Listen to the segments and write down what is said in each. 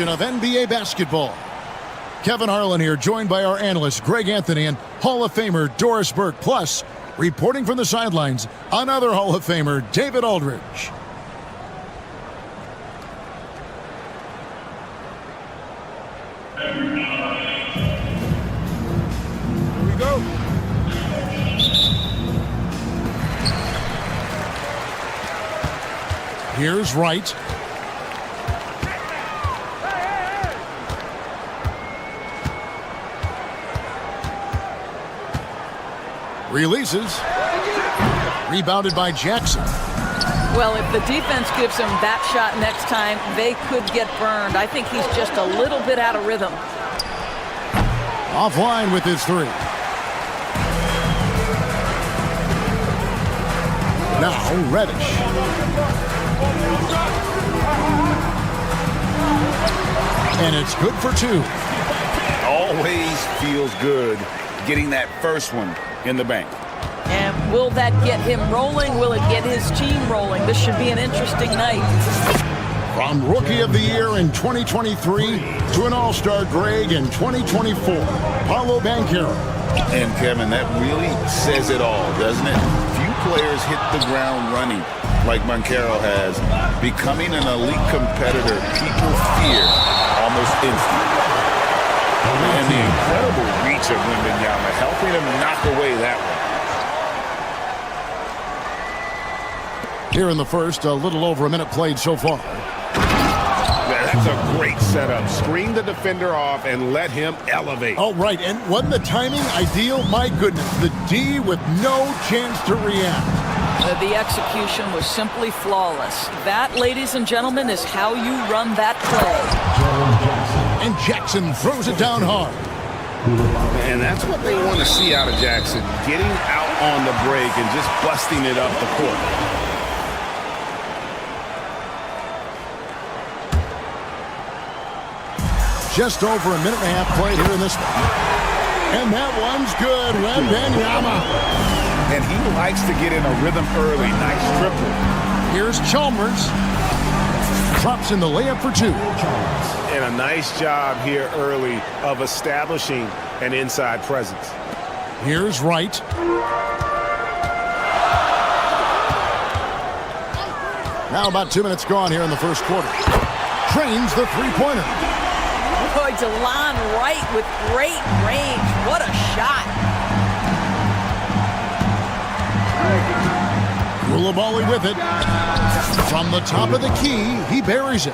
Of NBA basketball. Kevin Harlan here, joined by our analyst Greg Anthony and Hall of Famer Doris Burke. Plus, reporting from the sidelines, another Hall of Famer, David Aldridge. Here we go. Here's Wright. Releases. Rebounded by Jackson. Well, if the defense gives him that shot next time, they could get burned. I think he's just a little bit out of rhythm. Offline with his three. Now Reddish. And it's good for two. Always feels good getting that first one in the bank. And will that get him rolling? Will it get his team rolling? This should be an interesting night. From Rookie of the Year in 2023 to an All-Star Greg in 2024, Paolo Banchero. And Kevin, that really says it all, doesn't it? Few players hit the ground running like Banchero has. Becoming an elite competitor, people fear almost instantly. And the incredible reach of Wembanyama, helping him knock away that one. Here in the first, a little over a minute played so far. That's a great setup. Screen the defender off and let him elevate. Oh, right, and wasn't the timing ideal? My goodness, the D with no chance to react. The execution was simply flawless. That, ladies and gentlemen, is how you run that play. And Jackson throws it down hard. And that's what they want to see out of Jackson, getting out on the break and just busting it up the court. Just over a minute and a half played here in this one. And that one's good. Wembanyama. And he likes to get in a rhythm early. Nice triple. Here's Chalmers. Drops in the layup for two. And a nice job here early of establishing an inside presence. Here's Wright. Now about 2 minutes gone here in the first quarter. Trains the three-pointer. Boy, DeLon Wright with great range. What a shot. Koulibaly with it. From the top of the key, he buries it.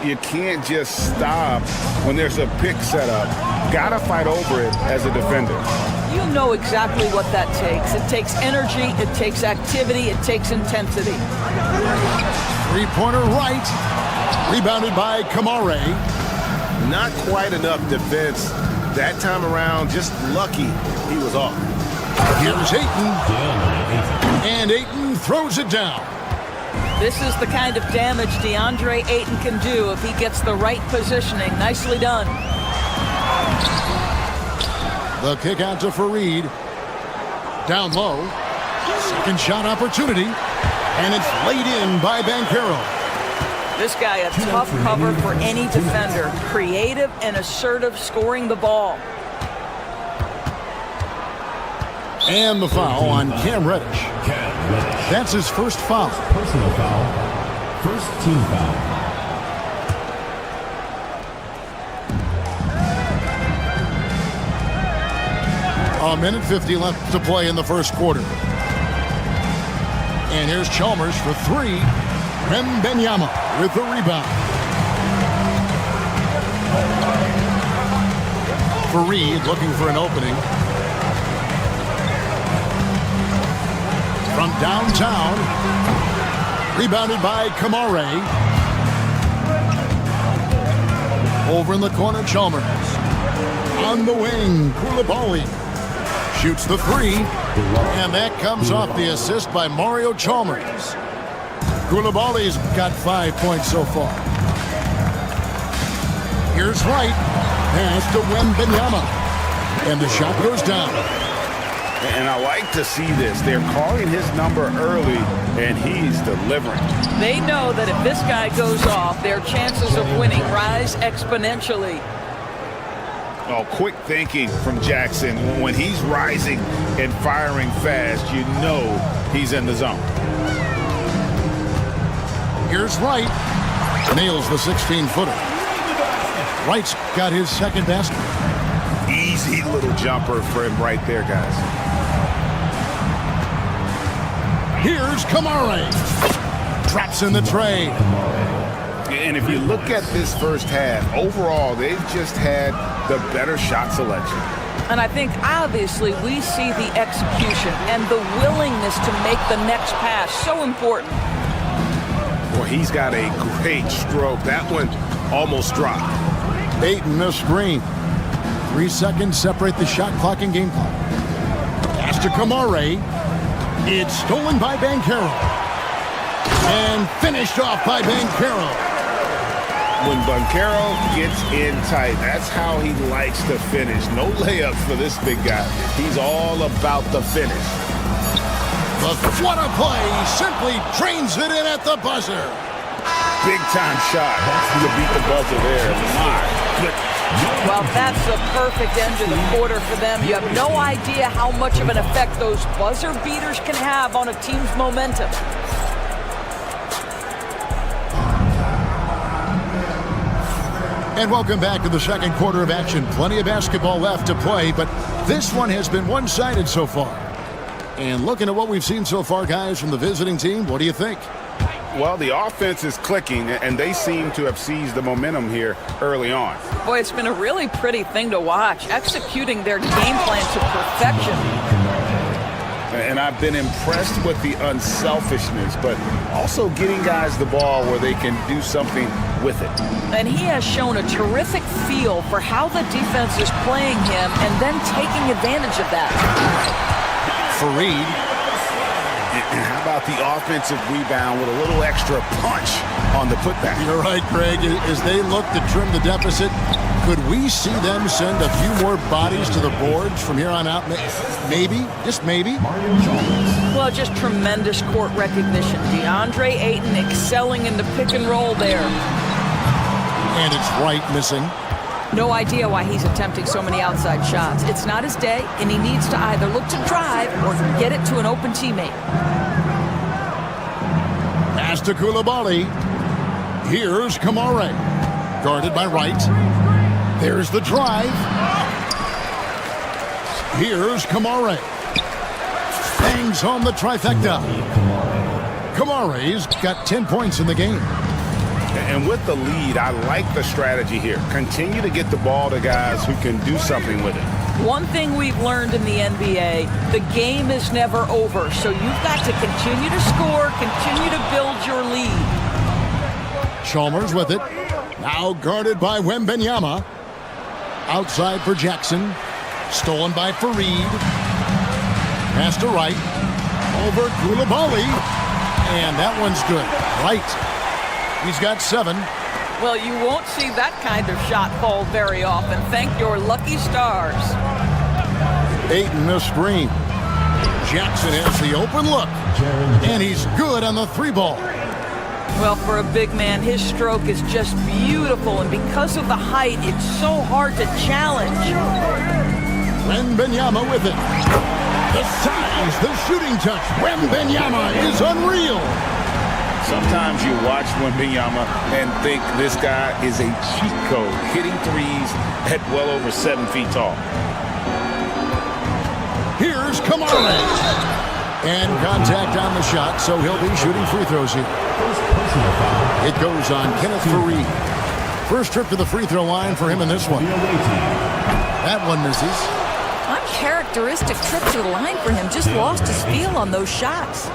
You can't just stop when there's a pick set up. Gotta fight over it as a defender. You know exactly what that takes. It takes energy, it takes activity, it takes intensity. Three-pointer right. Rebounded by Kamare. Not quite enough defense that time around. Just lucky he was off. Here's Ayton. And Ayton throws it down. This is the kind of damage DeAndre Ayton can do if he gets the right positioning. Nicely done. The kick out to Fareed. Down low. Second shot opportunity. And it's laid in by Banchero. This guy a tough cover for any defender. Creative and assertive scoring the ball. And the foul on Cam Reddish. That's his first foul. Personal foul. First team foul. A minute 50 left to play in the first quarter. And here's Chalmers for three. Wembanyama with the rebound. Fareed looking for an opening. From downtown, Rebounded by Kamare. Over in the corner, Chalmers. On the wing, Koulibaly. Shoots the three. And that comes off the assist by Mario Chalmers. Koulibaly's got 5 points so far. Here's Wright. Pass to Wembanyama. And the shot goes down. And I like to see this. They're calling his number early, and he's delivering. They know that if this guy goes off, their chances of winning rise exponentially. Oh, quick thinking from Jackson. When he's rising and firing fast, you know he's in the zone. Here's Wright. Nails the 16-footer. Wright's got his second basket. Easy little jumper for him right there, guys. Here's Kamare. Traps in the tray. And if you look at this first half, overall, they've just had the better shot selection. And I think, obviously, we see the execution and the willingness to make the next pass so important. Well, he's got a great stroke. That one almost dropped. Ayton a screen. 3 seconds separate the shot clock and game clock. Pass to Kamare. It's stolen by Banchero. And finished off by Banchero. When Banchero gets in tight, that's how he likes to finish. No layups for this big guy. He's all about the finish. What a play. Simply drains it in at the buzzer. Big time shot to beat the buzzer there. My goodness. Well, that's the perfect end to the quarter for them. You have no idea how much of an effect those buzzer beaters can have on a team's momentum. And welcome back to the second quarter of action. Plenty of basketball left to play, but this one has been one-sided so far. And looking at what we've seen so far, guys, from the visiting team, what do you think? Well, the offense is clicking, and they seem to have seized the momentum here early on. Boy, it's been a really pretty thing to watch, executing their game plan to perfection. And I've been impressed with the unselfishness, but also getting guys the ball where they can do something with it. And he has shown a terrific feel for how the defense is playing him and then taking advantage of that. Fareed. And how about the offensive rebound with a little extra punch on the putback? You're right, Greg. As they look to trim the deficit, could we see them send a few more bodies to the boards from here on out? Maybe, just maybe. Well, just tremendous court recognition. DeAndre Ayton excelling in the pick and roll there. And it's Wright missing. No idea why he's attempting so many outside shots. It's not his day, and he needs to either look to drive or get it to an open teammate. Pass to Koulibaly. Here's Kamare. Guarded by Wright. There's the drive. Here's Kamare. Bangs home the trifecta. Kamare's got 10 points in the game. And with the lead, I like the strategy here. Continue to get the ball to guys who can do something with it. One thing we've learned in the NBA, the game is never over. So you've got to continue to score, continue to build your lead. Chalmers with it. Now guarded by Wembanyama. Outside for Jackson. Stolen by Fareed. Pass to Wright. Over Koulibaly. And that one's good. Wright. He's got 7. Well, you won't see that kind of shot fall very often. Thank your lucky stars. Ayton a screen. Jackson has the open look. And he's good on the 3-ball. Well, for a big man, his stroke is just beautiful. And because of the height, it's so hard to challenge. Wembanyama with it. The size, the shooting touch. Wembanyama is unreal. Sometimes you watch Wembanyama and think this guy is a cheat code, hitting threes at well over 7 feet tall. Here's Kamare. And contact on the shot, so he'll be shooting free throws here. It goes on Kenneth Fareed. First trip to the free throw line for him in this one. That one misses. Uncharacteristic trip to the line for him. Just lost his feel on those shots.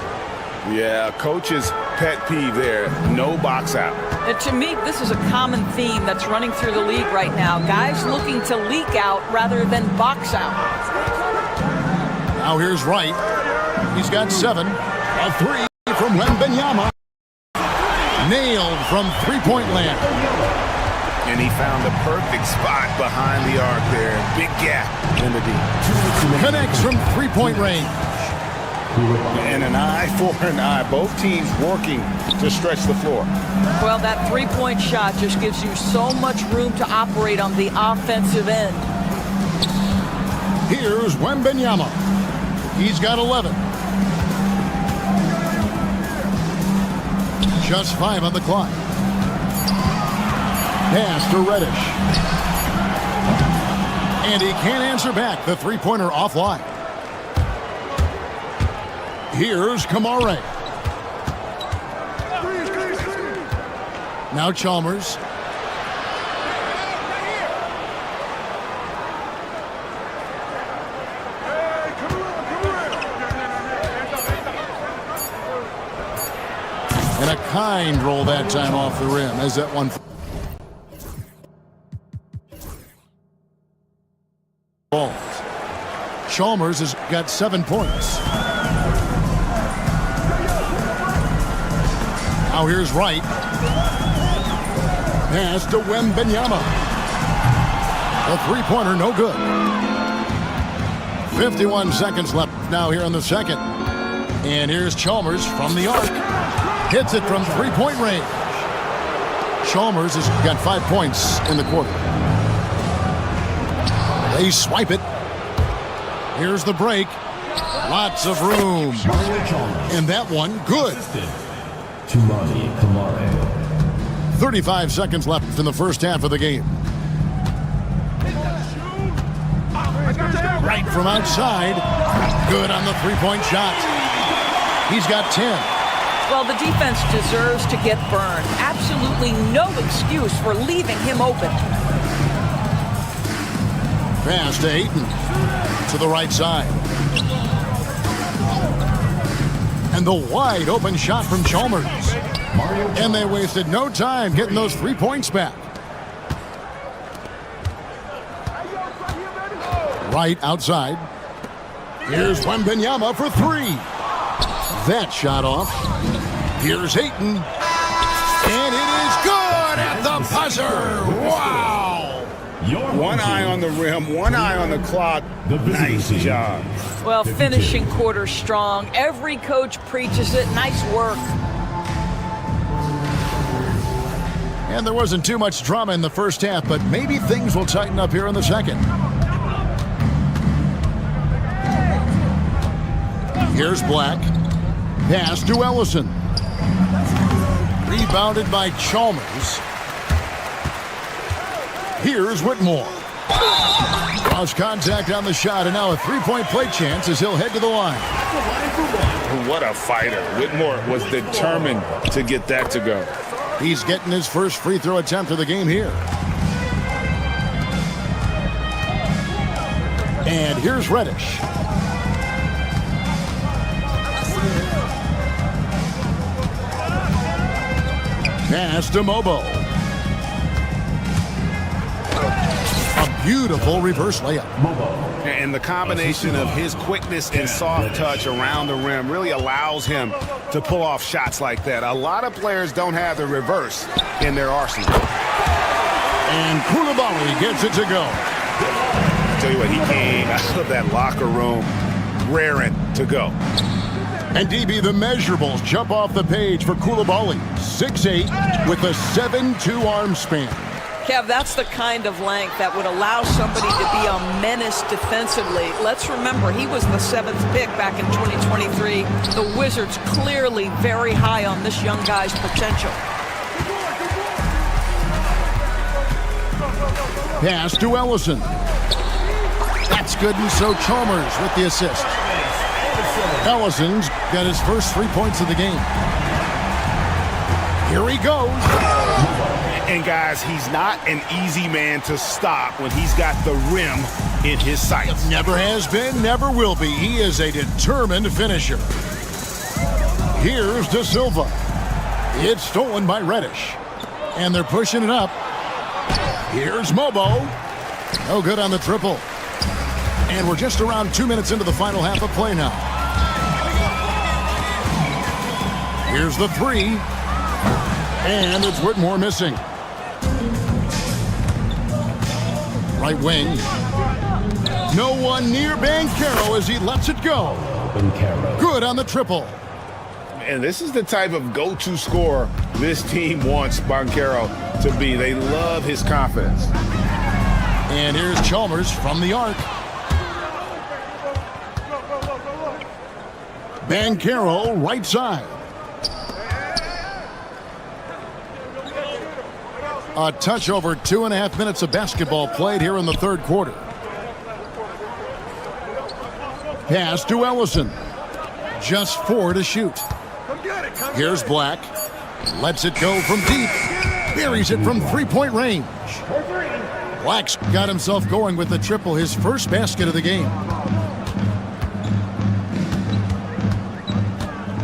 Yeah, coach's pet peeve there, no box out. And to me, this is a common theme that's running through the league right now. Guys looking to leak out rather than box out. Now here's Wright. He's got 7. A 3 from Wembanyama. Nailed from three-point land. And he found the perfect spot behind the arc there. Big gap in the D. Connects from three-point range. And an eye for an eye. Both teams working to stretch the floor. Well, that three-point shot just gives you so much room to operate on the offensive end. Here's Wembanyama. He's got 11. Just 5 on the clock. Pass to Reddish. And he can't answer back. The three-pointer offline. Here's Kamare. Now Chalmers. And a kind roll that time off the rim as that one falls. Chalmers has got 7 points. Now here's Wright. Pass to Wembanyama. The three-pointer, no good. 51 seconds left now here in the second. And here's Chalmers from the arc. Hits it from three-point range. Chalmers has got 5 points in the quarter. They swipe it. Here's the break. Lots of room. And that one, good. 35 seconds left in the first half of the game. Right from outside. Good on the three-point shot. He's got 10. Well, the defense deserves to get burned. Absolutely no excuse for leaving him open. Pass to Ayton. To the right side. And the wide open shot from Chalmers. And they wasted no time getting those 3 points back. Right outside. Here's Wembanyama for 3. That shot off. Here's Ayton. And it is good at the buzzer. Wow. One eye on the rim, one eye on the clock. Nice job. Well, finishing quarter strong. Every coach preaches it. Nice work. And there wasn't too much drama in the first half, but maybe things will tighten up here in the second. Here's Black. Pass to Ellison. Rebounded by Chalmers. Here's Whitmore. Cross contact on the shot, and now a three-point play chance as he'll head to the line. What a fighter. Whitmore was determined to get that to go. He's getting his first free throw attempt of the game here. And here's Reddish. Pass to Mobo. A beautiful reverse layup. And the combination of his quickness and soft touch around the rim really allows him to pull off shots like that. A lot of players don't have the reverse in their arsenal. And Koulibaly gets it to go. I tell you what, he came out of that locker room raring to go. And DB, the measurables jump off the page for Koulibaly. 6'8" with a 7'2" arm span. Kev, that's the kind of length that would allow somebody to be a menace defensively. Let's remember, he was the 7th pick back in 2023. The Wizards clearly very high on this young guy's potential. Pass to Ellison. That's good, and so Chalmers with the assist. Ellison's got his first 3 points of the game. Here he goes. And guys, he's not an easy man to stop when he's got the rim in his sights. Never has been, never will be. He is a determined finisher. Here's De Silva. It's stolen by Reddish. And they're pushing it up. Here's Mobo. No good on the triple. And we're just around 2 minutes into the final half of play now. Here's the three. And it's Whitmore missing. Right wing. No one near Banchero as he lets it go. Good on the triple. And this is the type of go-to scorer this team wants Banchero to be. They love his confidence. And here's Chalmers from the arc. Banchero right side. A touch over 2.5 minutes of basketball played here in the third quarter. Pass to Ellison. Just 4 to shoot. Here's Black. Lets it go from deep. Buries it from three-point range. Black's got himself going with the triple, his first basket of the game.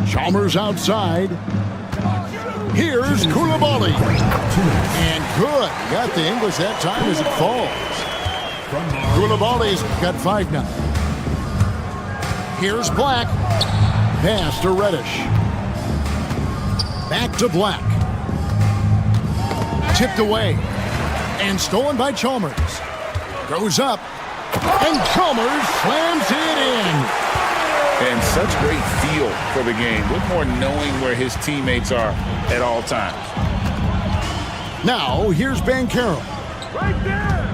Chalmers outside. Here's Koulibaly. And good. Got the English that time as it falls. Koulibaly's got 5 now. Here's Black. Pass to Reddish. Back to Black. Tipped away. And stolen by Chalmers. Goes up. And Chalmers slams it in. And such great feel for the game. Whitmore knowing where his teammates are at all times. Now, here's Banchero. Right there.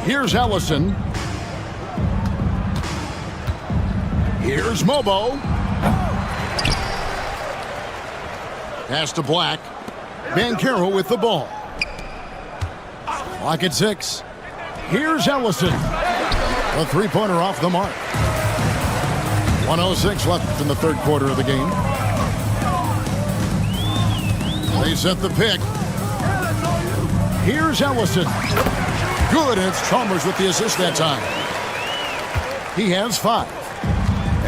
Here's Ellison. Here's Mobo. Pass to Black. Banchero with the ball. Clock at 6. Here's Ellison. A three-pointer off the mark. 1:06 left in the third quarter of the game. They set the pick. Here's Ellison. Good, and it's Chalmers with the assist that time. He has 5.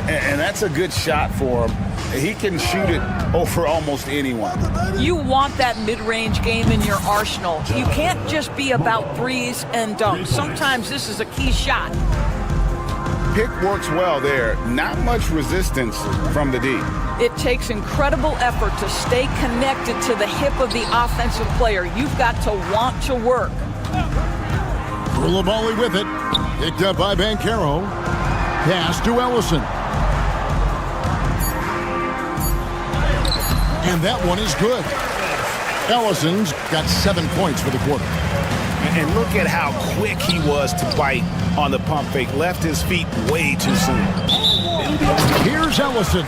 And that's a good shot for him. He can shoot it over almost anyone. You want that mid-range game in your arsenal. You can't just be about threes and dunks. Sometimes this is a key shot. Pick works well there. Not much resistance from the D. It takes incredible effort to stay connected to the hip of the offensive player. You've got to want to work. Koulibaly with it. Picked up by Banchero. Pass to Ellison. And that one is good. Ellison's got 7 points for the quarter. And look at how quick he was to bite on the pump fake. Left his feet way too soon. Here's Ellison.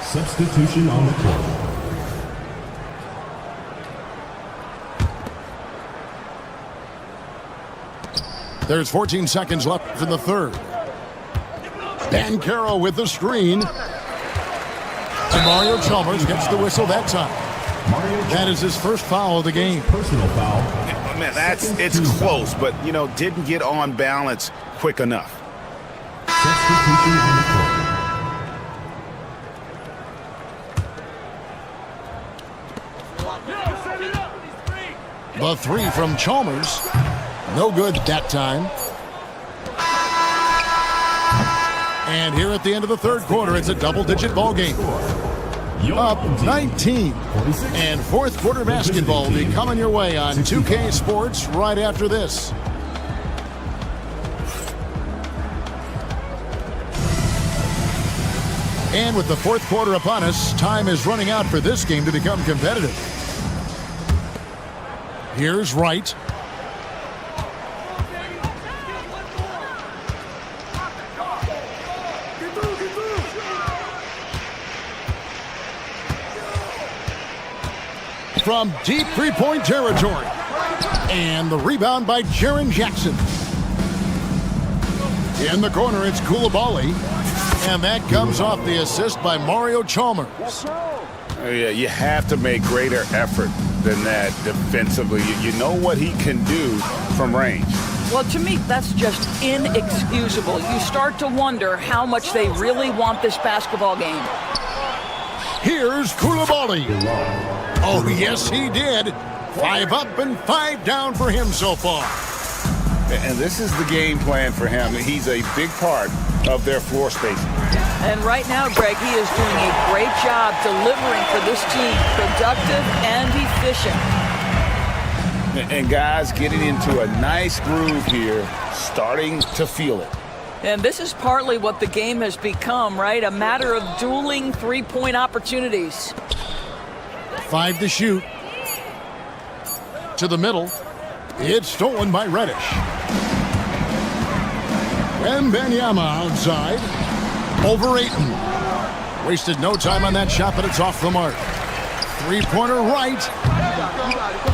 Substitution on the court. There's 14 seconds left in the third. Banchero with the screen. And Mario Chalmers gets the whistle that time. That is his first foul of the game. Personal foul. Man, it's close, but, didn't get on balance quick enough. Substitution on the court. The three from Chalmers. No good that time. And here at the end of the third quarter, it's a double-digit ball game. Up 19. And fourth quarter basketball will be coming your way on 2K Sports right after this. And with the fourth quarter upon us, time is running out for this game to become competitive. Here's Wright. From deep three-point territory. And the rebound by Jaren Jackson. In the corner, it's Koulibaly. And that comes off the assist by Mario Chalmers. Yeah, you have to make greater effort than that defensively. You know what he can do from range. Well, to me, that's just inexcusable. You start to wonder how much they really want this basketball game. Here's Koulibaly. Oh, yes, he did. 5 up and 5 down for him so far. And this is the game plan for him. He's a big part of their floor spacing. And right now, Greg, he is doing a great job delivering for this team. Productive and efficient. And guys getting into a nice groove here, starting to feel it. And this is partly what the game has become, right? A matter of dueling three-point opportunities. 5 to shoot. To the middle. It's stolen by Reddish. Wembanyama outside. Over Ayton. Wasted no time on that shot, but it's off the mark. Three-pointer right.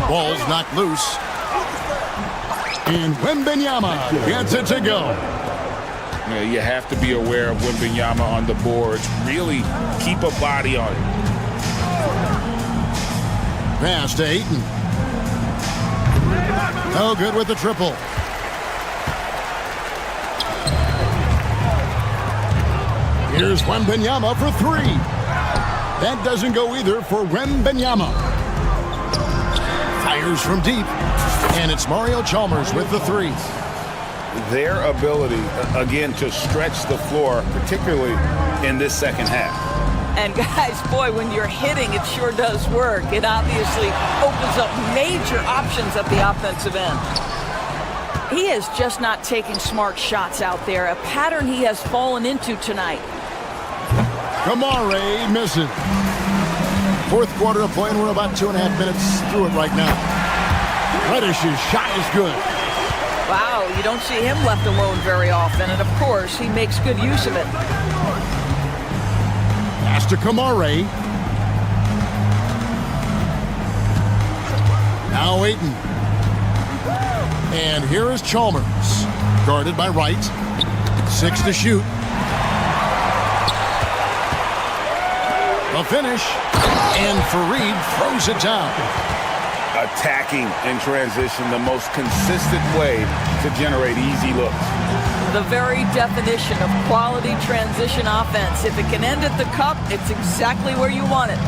Ball's knocked loose. And Wembanyama gets it to go. You have to be aware of Wembanyama on the boards. Really keep a body on it. Pass to Ayton. No good with the triple. Here's Wembanyama for 3. That doesn't go either for Wembanyama. Fires from deep. And it's Mario Chalmers with the 3. Their ability, again, to stretch the floor, particularly in this second half. And guys, boy, when you're hitting, it sure does work. It obviously opens up major options at the offensive end. He is just not taking smart shots out there, a pattern he has fallen into tonight. Kamare misses. Fourth quarter of play, and we're about 2.5 minutes through it right now. Reddish's shot is good. Wow, you don't see him left alone very often, and of course, he makes good use of it. Pass to Kamare. Now Ayton. And here is Chalmers. Guarded by Wright. 6 to shoot. The finish. And Fareed throws it down. Attacking in transition, the most consistent way to generate easy looks. The very definition of quality transition offense. If it can end at the cup, it's exactly where you want it.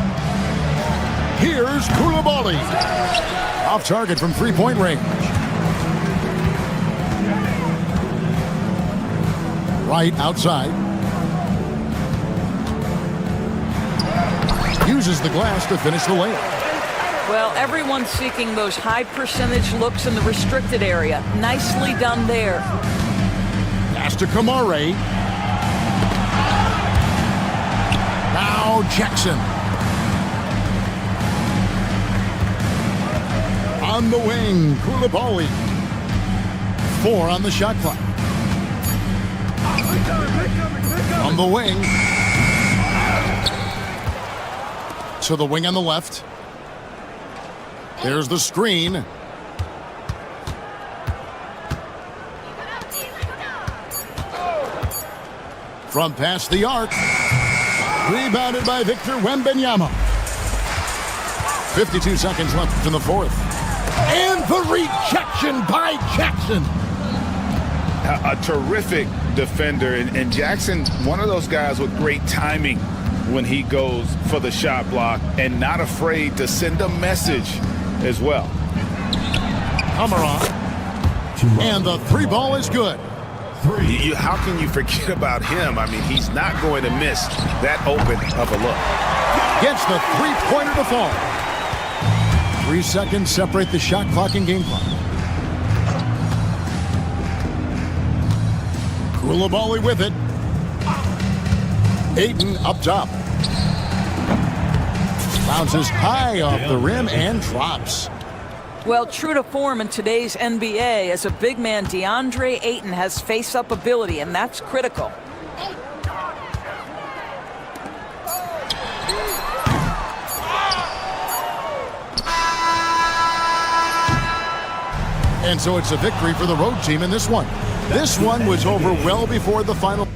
Here's Koulibaly. Off target from three-point range. Right outside. Uses the glass to finish the layup. Well, everyone's seeking those high percentage looks in the restricted area. Nicely done there. Pass to Kamare. Now Jackson. On the wing, Koulibaly. 4 on the shot clock. On the wing. To the wing on the left. There's the screen. From past the arc. Rebounded by Victor Wembanyama. 52 seconds left in the fourth. And the rejection by Jackson. A terrific defender. And Jackson, one of those guys with great timing when he goes for the shot block and not afraid to send a message as well. Kamara. And the 3 ball is good. How can you forget about him? I mean, he's not going to miss that open of a look. Gets the 3-pointer to fall. 3 seconds separate the shot clock and game clock. Koulibaly with it. Ayton up top. Bounces high off the rim and drops. Well, true to form in today's NBA, as a big man, DeAndre Ayton has face-up ability, and that's critical. And so it's a victory for the road team in this one. This one was over well before the final.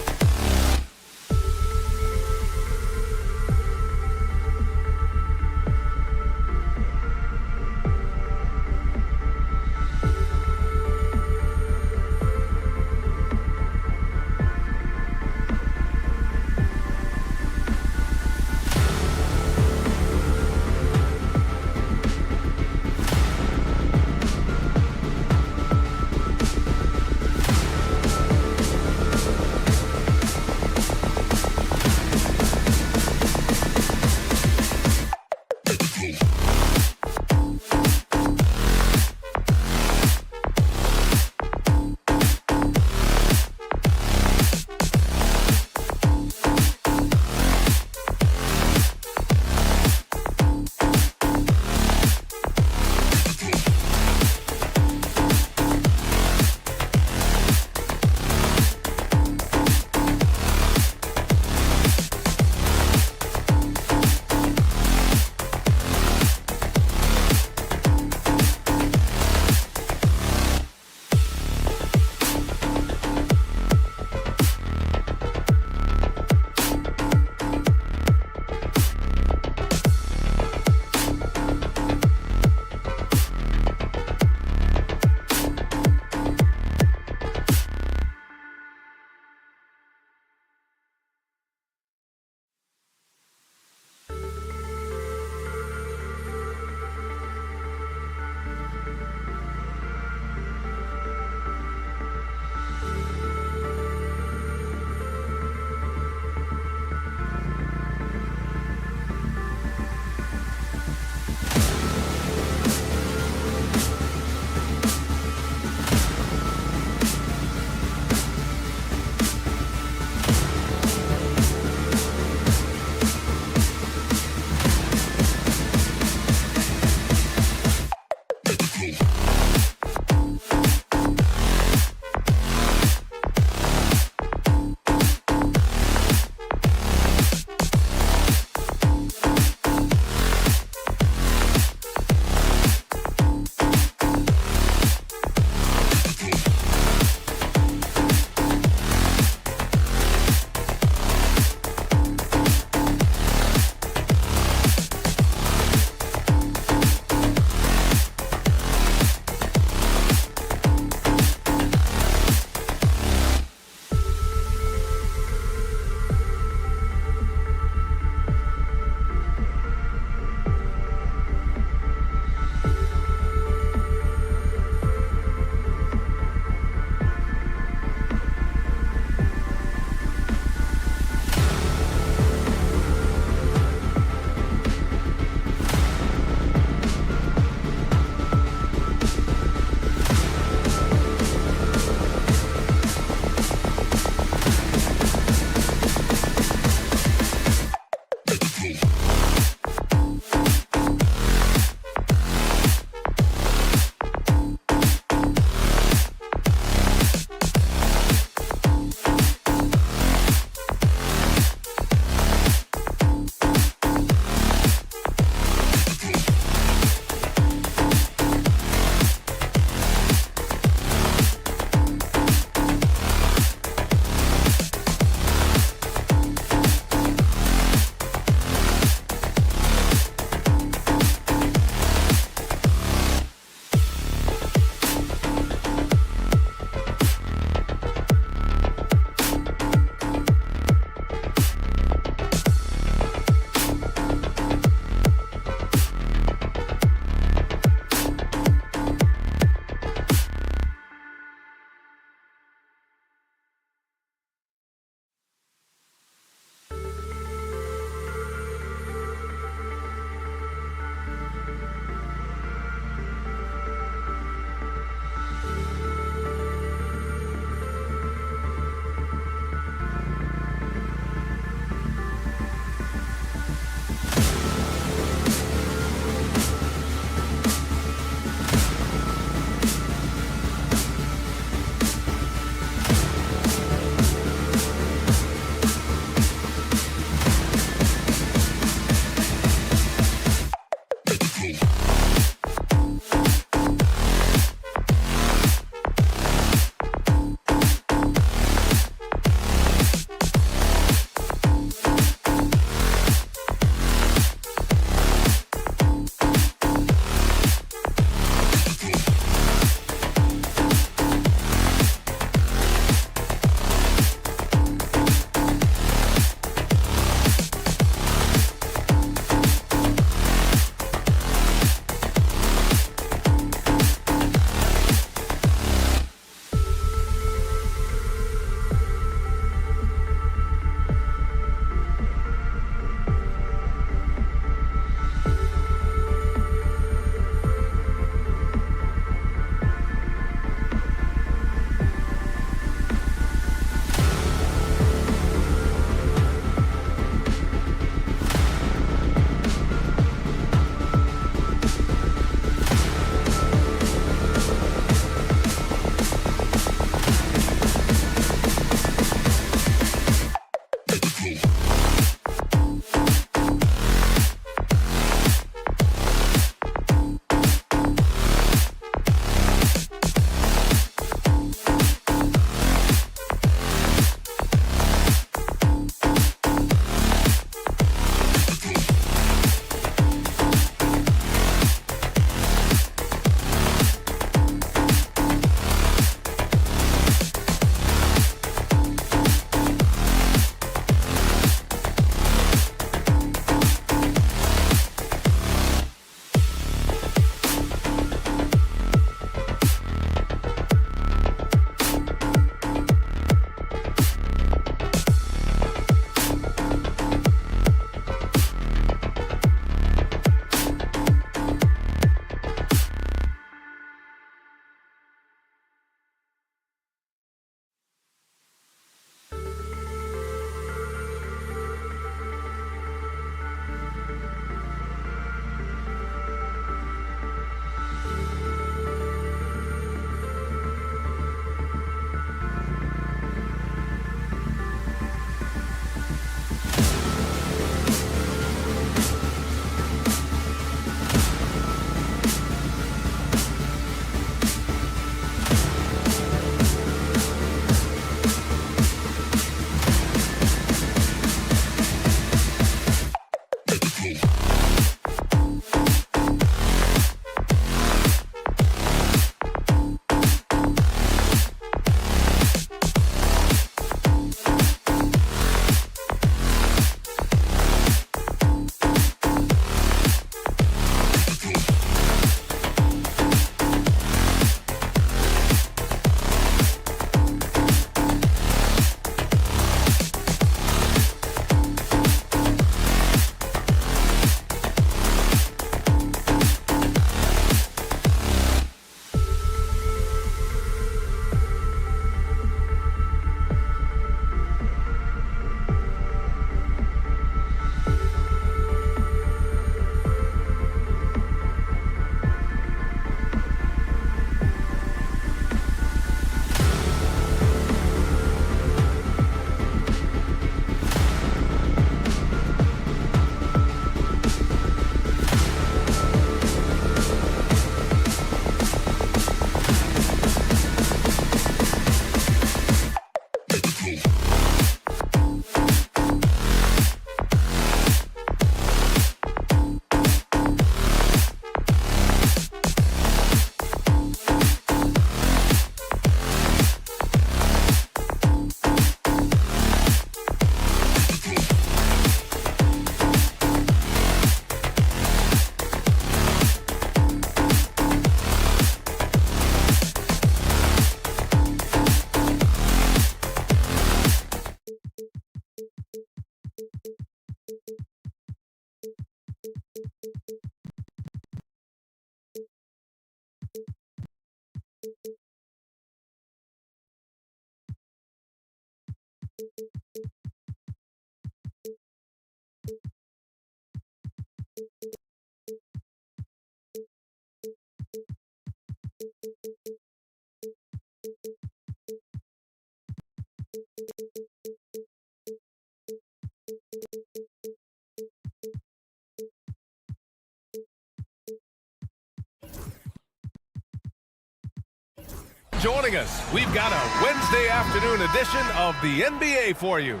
Joining us, we've got a Wednesday afternoon edition of the NBA for you.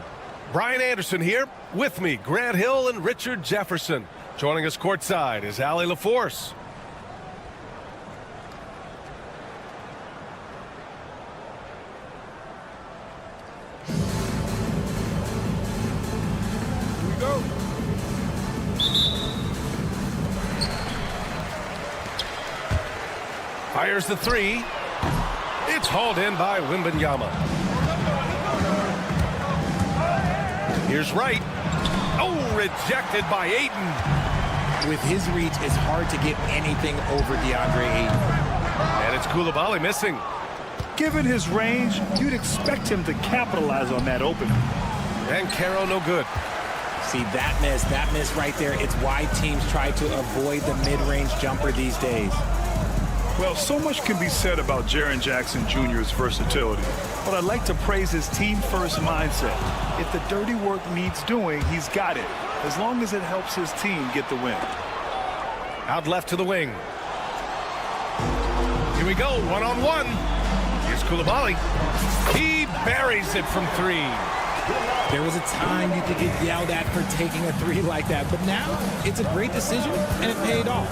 Brian Anderson here, with me, Grant Hill and Richard Jefferson. Joining us courtside is Allie LaForce. Here we go. Fires the three. It's hauled in by Wembanyama. Here's Wright. Oh, rejected by Ayton. With his reach, it's hard to get anything over DeAndre Ayton. And it's Coulibaly missing. Given his range, you'd expect him to capitalize on that opening. And Caro no good. See, that miss right there, it's why teams try to avoid the mid-range jumper these days. Well, so much can be said about Jaren Jackson Jr.'s versatility, but I'd like to praise his team-first mindset. If the dirty work needs doing, he's got it, as long as it helps his team get the win. Out left to the wing. Here we go, one-on-one. Here's Coulibaly. He buries it from three. There was a time you could get yelled at for taking a three like that, but now it's a great decision, and it paid off.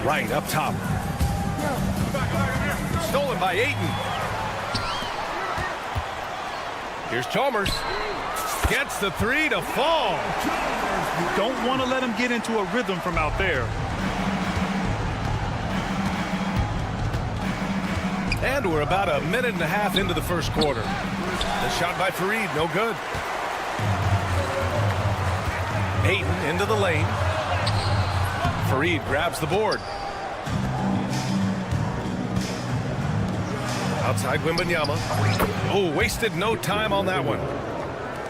Right up top. Stolen by Ayton. Here's Chalmers. Gets the three to fall. You don't want to let him get into a rhythm from out there. And we're about a minute and a half into the first quarter. The shot by Fareed, no good. Ayton into the lane. Fareed grabs the board. Outside Wembanyama. Oh, wasted no time on that one.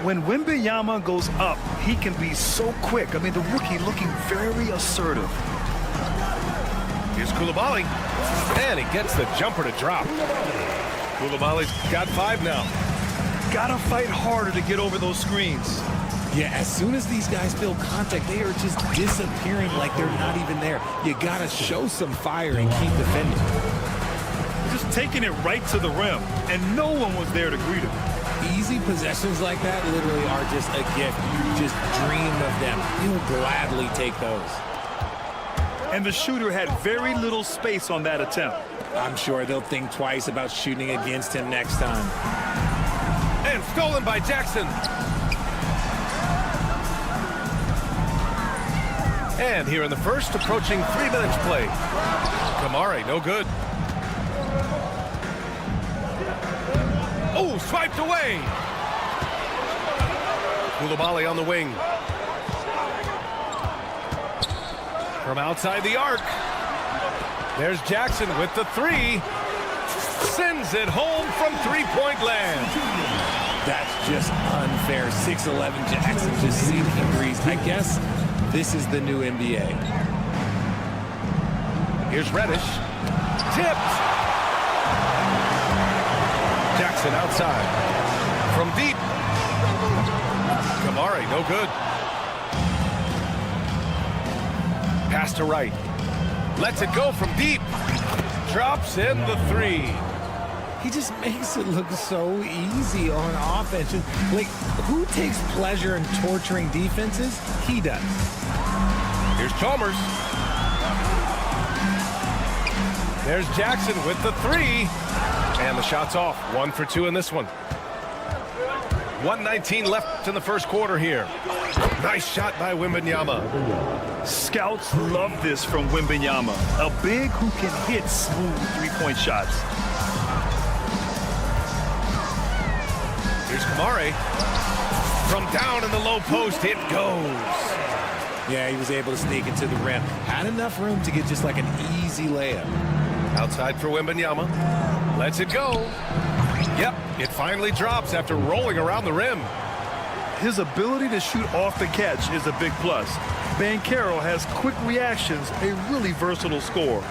When Wembanyama goes up, he can be so quick. I mean, the rookie looking very assertive. Here's Coulibaly. And he gets the jumper to drop. Coulibaly's got 5 now. Gotta fight harder to get over those screens. Yeah, as soon as these guys feel contact, they are just disappearing like they're not even there. You gotta show some fire and keep defending. Just taking it right to the rim, and no one was there to greet him. Easy possessions like that literally are just a gift. You just dream of them. You'll gladly take those. And the shooter had very little space on that attempt. I'm sure they'll think twice about shooting against him next time. And stolen by Jackson. And here in the first, approaching 3 minutes play. Kamari, no good. Oh, swiped away. Coulibaly on the wing. From outside the arc. There's Jackson with the three. Sends it home from three-point land. That's just unfair. 6'11" Jackson just sinking breeze. I guess this is the new NBA. Here's Reddish. Tipped. Jackson outside. From deep. Kamari, no good. Pass to Wright. Lets it go from deep. Drops in the three. He just makes it look so easy on offense. Like, who takes pleasure in torturing defenses? He does. Here's Chalmers. There's Jackson with the three. And the shot's off. 1 for 2 in this one. 1:19 left in the first quarter here. Nice shot by Wembanyama. Scouts love this from Wembanyama. A big who can hit smooth three-point shots. Here's Kamari. From down in the low post, it goes. Yeah, he was able to sneak into the rim. Had enough room to get just like an easy layup. Outside for Wembanyama. Lets it go. Yep, it finally drops after rolling around the rim. His ability to shoot off the catch is a big plus. Banchero has quick reactions, a really versatile scorer.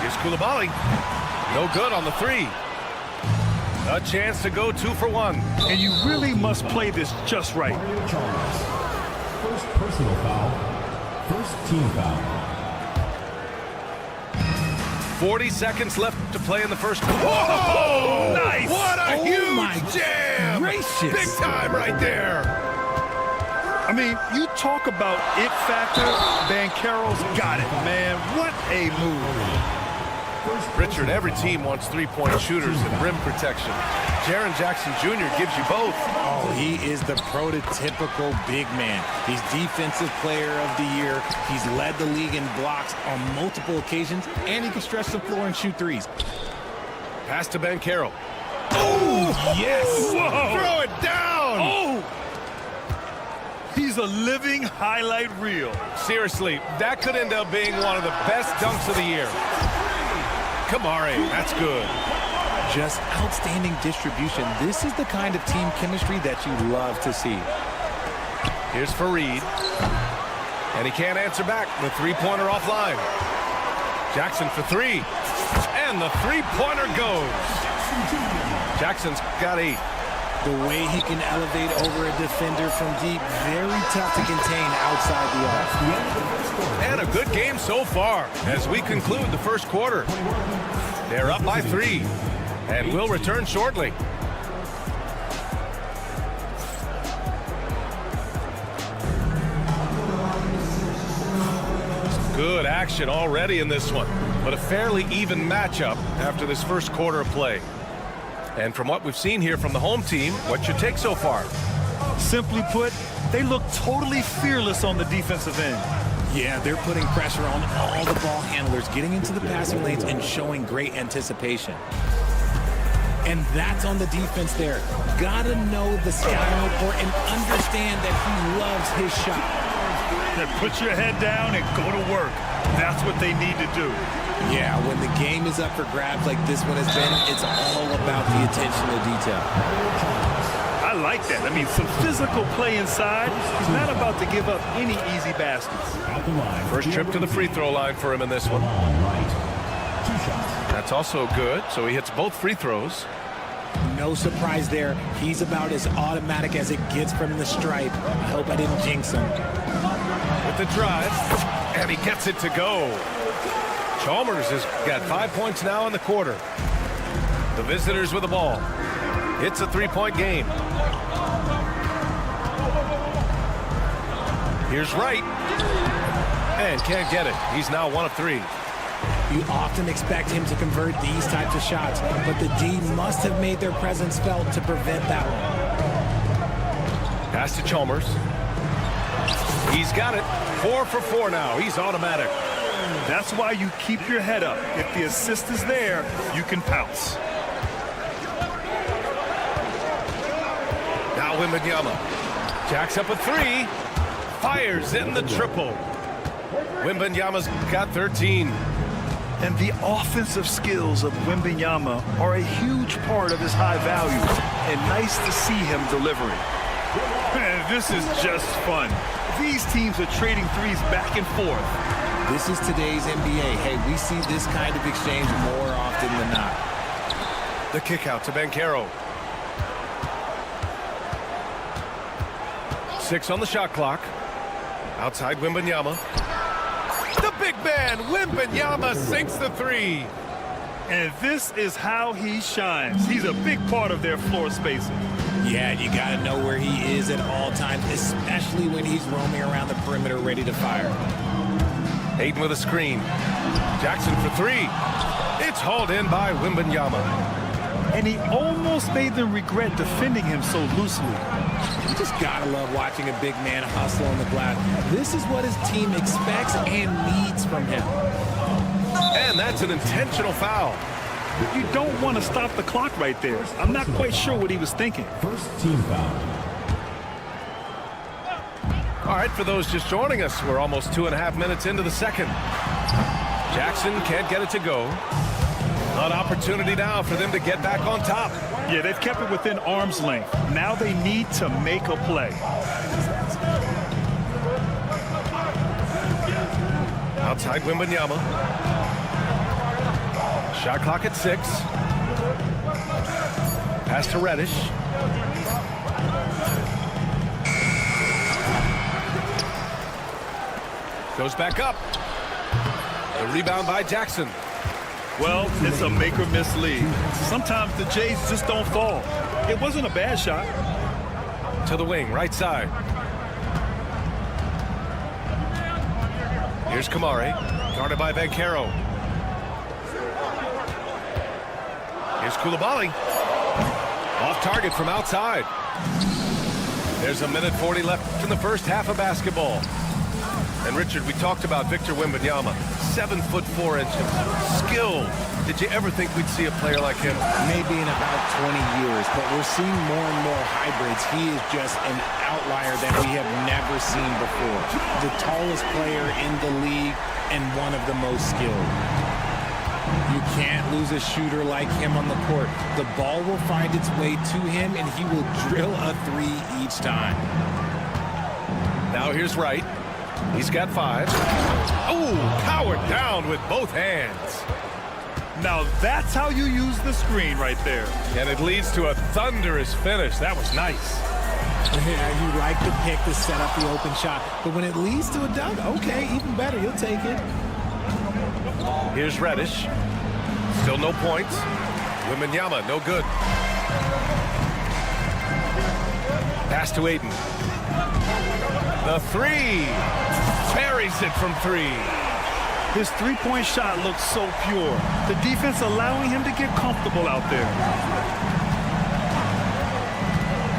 Here's Koulibaly. No good on the three. A chance to go 2 for 1. And you really must play this just right. First personal foul. First team foul. 40 seconds left to play in the first quarter. Whoa! Nice! What a huge jam! Gracious. Big time right there. I mean, you talk about it factor. Banchero's got it, man. What a move. Richard, every team wants three-point shooters and rim protection. Jaren Jackson Jr. gives you both. Oh, he is the prototypical big man. He's Defensive Player of the Year. He's led the league in blocks on multiple occasions, and he can stretch the floor and shoot threes. Pass to Banchero. Oh, yes! Whoa! Throw it down! Oh! He's a living highlight reel. Seriously, that could end up being one of the best dunks of the year. Kamari, that's good. Just outstanding distribution. This is the kind of team chemistry that you love to see. Here's Fareed. And he can't answer back. The three-pointer offline. Jackson for three. And the three-pointer goes. Jackson's got 8. The way he can elevate over a defender from deep, very tough to contain outside the arc. And a good game so far as we conclude the first quarter. They're up by 3 and will return shortly. Good action already in this one, but a fairly even matchup after this first quarter of play. And from what we've seen here from the home team, what's your take so far? Simply put, they look totally fearless on the defensive end. Yeah, they're putting pressure on all the ball handlers, getting into the passing lanes and showing great anticipation. And that's on the defense there. Gotta know the scouting report and understand that he loves his shot. Then put your head down and go to work. That's what they need to do. Yeah, when the game is up for grabs like this one has been, it's all about the attention to detail. I like that. I mean, some physical play inside. He's not about to give up any easy baskets. First trip to the free throw line for him in this one. That's also good, so he hits both free throws. No surprise there. He's about as automatic as it gets from the stripe. I hope I didn't jinx him. With the drive, and he gets it to go. Chalmers has got 5 points now in the quarter. The visitors with the ball. It's a three-point game. Here's Wright. And can't get it. He's now 1 of 3. You often expect him to convert these types of shots, but the D must have made their presence felt to prevent that one. Pass to Chalmers. He's got it. 4 for 4 now. He's automatic. That's why you keep your head up. If the assist is there, you can pounce. Now Wembanyama. Jacks up a 3. Fires in the triple. Wembanyama's got 13. And the offensive skills of Wembanyama are a huge part of his high value. And nice to see him delivering. This is just fun. These teams are trading threes back and forth. This is today's NBA. Hey, we see this kind of exchange more often than not. The kick out to Banchero. 6 on the shot clock. Outside Wembanyama. The big man, Wembanyama, sinks the 3. And this is how he shines. He's a big part of their floor spacing. Yeah, you got to know where he is at all times, especially when he's roaming around the perimeter ready to fire. Hayden with a screen. Jackson for 3. It's hauled in by Wembanyama. And he almost made them regret defending him so loosely. You just gotta love watching a big man hustle on the glass. This is what his team expects and needs from him. And that's an intentional foul. You don't want to stop the clock right there. I'm not quite sure what he was thinking. First team foul. All right, for those just joining us, we're almost 2.5 minutes into the second. Jackson can't get it to go. An opportunity now for them to get back on top. Yeah, they've kept it within arm's length. Now they need to make a play. Outside Wembanyama. Shot clock at 6. Pass to Reddish. Goes back up. The rebound by Jackson. Well, it's a make or miss league. Sometimes the Jays just don't fall. It wasn't a bad shot. To the wing, right side. Here's Kamari, guarded by Bancaro. Here's Koulibaly. Off target from outside. There's a minute 40 left in the first half of basketball. And Richard, we talked about Victor Wembanyama, 7'4" skilled. Did you ever think we'd see a player like him? Maybe in about 20 years, but we're seeing more and more hybrids. He is just an outlier that we have never seen before. The tallest player in the league and one of the most skilled. You can't lose a shooter like him on the court. The ball will find its way to him, and he will drill a 3 each time. Now here's Wright. He's got 5. Oh, powered down with both hands. Now that's how you use the screen right there. And it leads to a thunderous finish. That was nice. Yeah, you like the pick to set up the open shot. But when it leads to a dunk, okay, even better. You'll take it. Here's Reddish. Still no points. Wembanyama, no good. Pass to Aiden. The 3. Buries it from 3. His three-point shot looks so pure. The defense allowing him to get comfortable out there.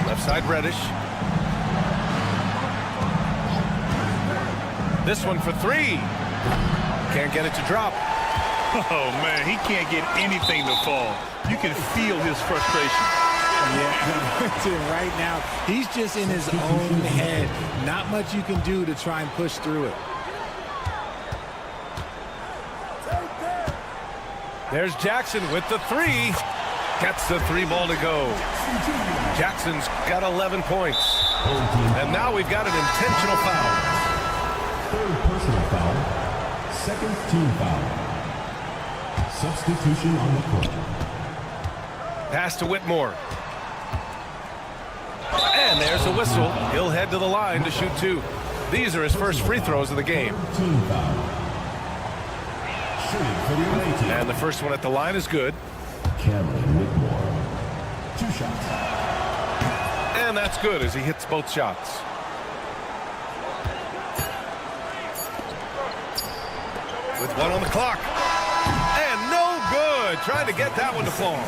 Left side Reddish. This one for 3. Can't get it to drop. Oh, man, he can't get anything to fall. You can feel his frustration. Yeah, right now, he's just in his own head. Not much you can do to try and push through it. There's Jackson with the 3. Gets the 3 ball to go. Jackson's got 11 points. And now we've got an intentional foul. Third personal foul. Second team foul. Substitution on the court. Pass to Whitmore. And there's a whistle. He'll head to the line to shoot 2. These are his first free throws of the game. Team foul. Shooting for the away team. And the first one at the line is good. Cameron Whitmore. 2 shots. And that's good as he hits both shots. With 1 on the clock. And no good. Trying to get that one to fall.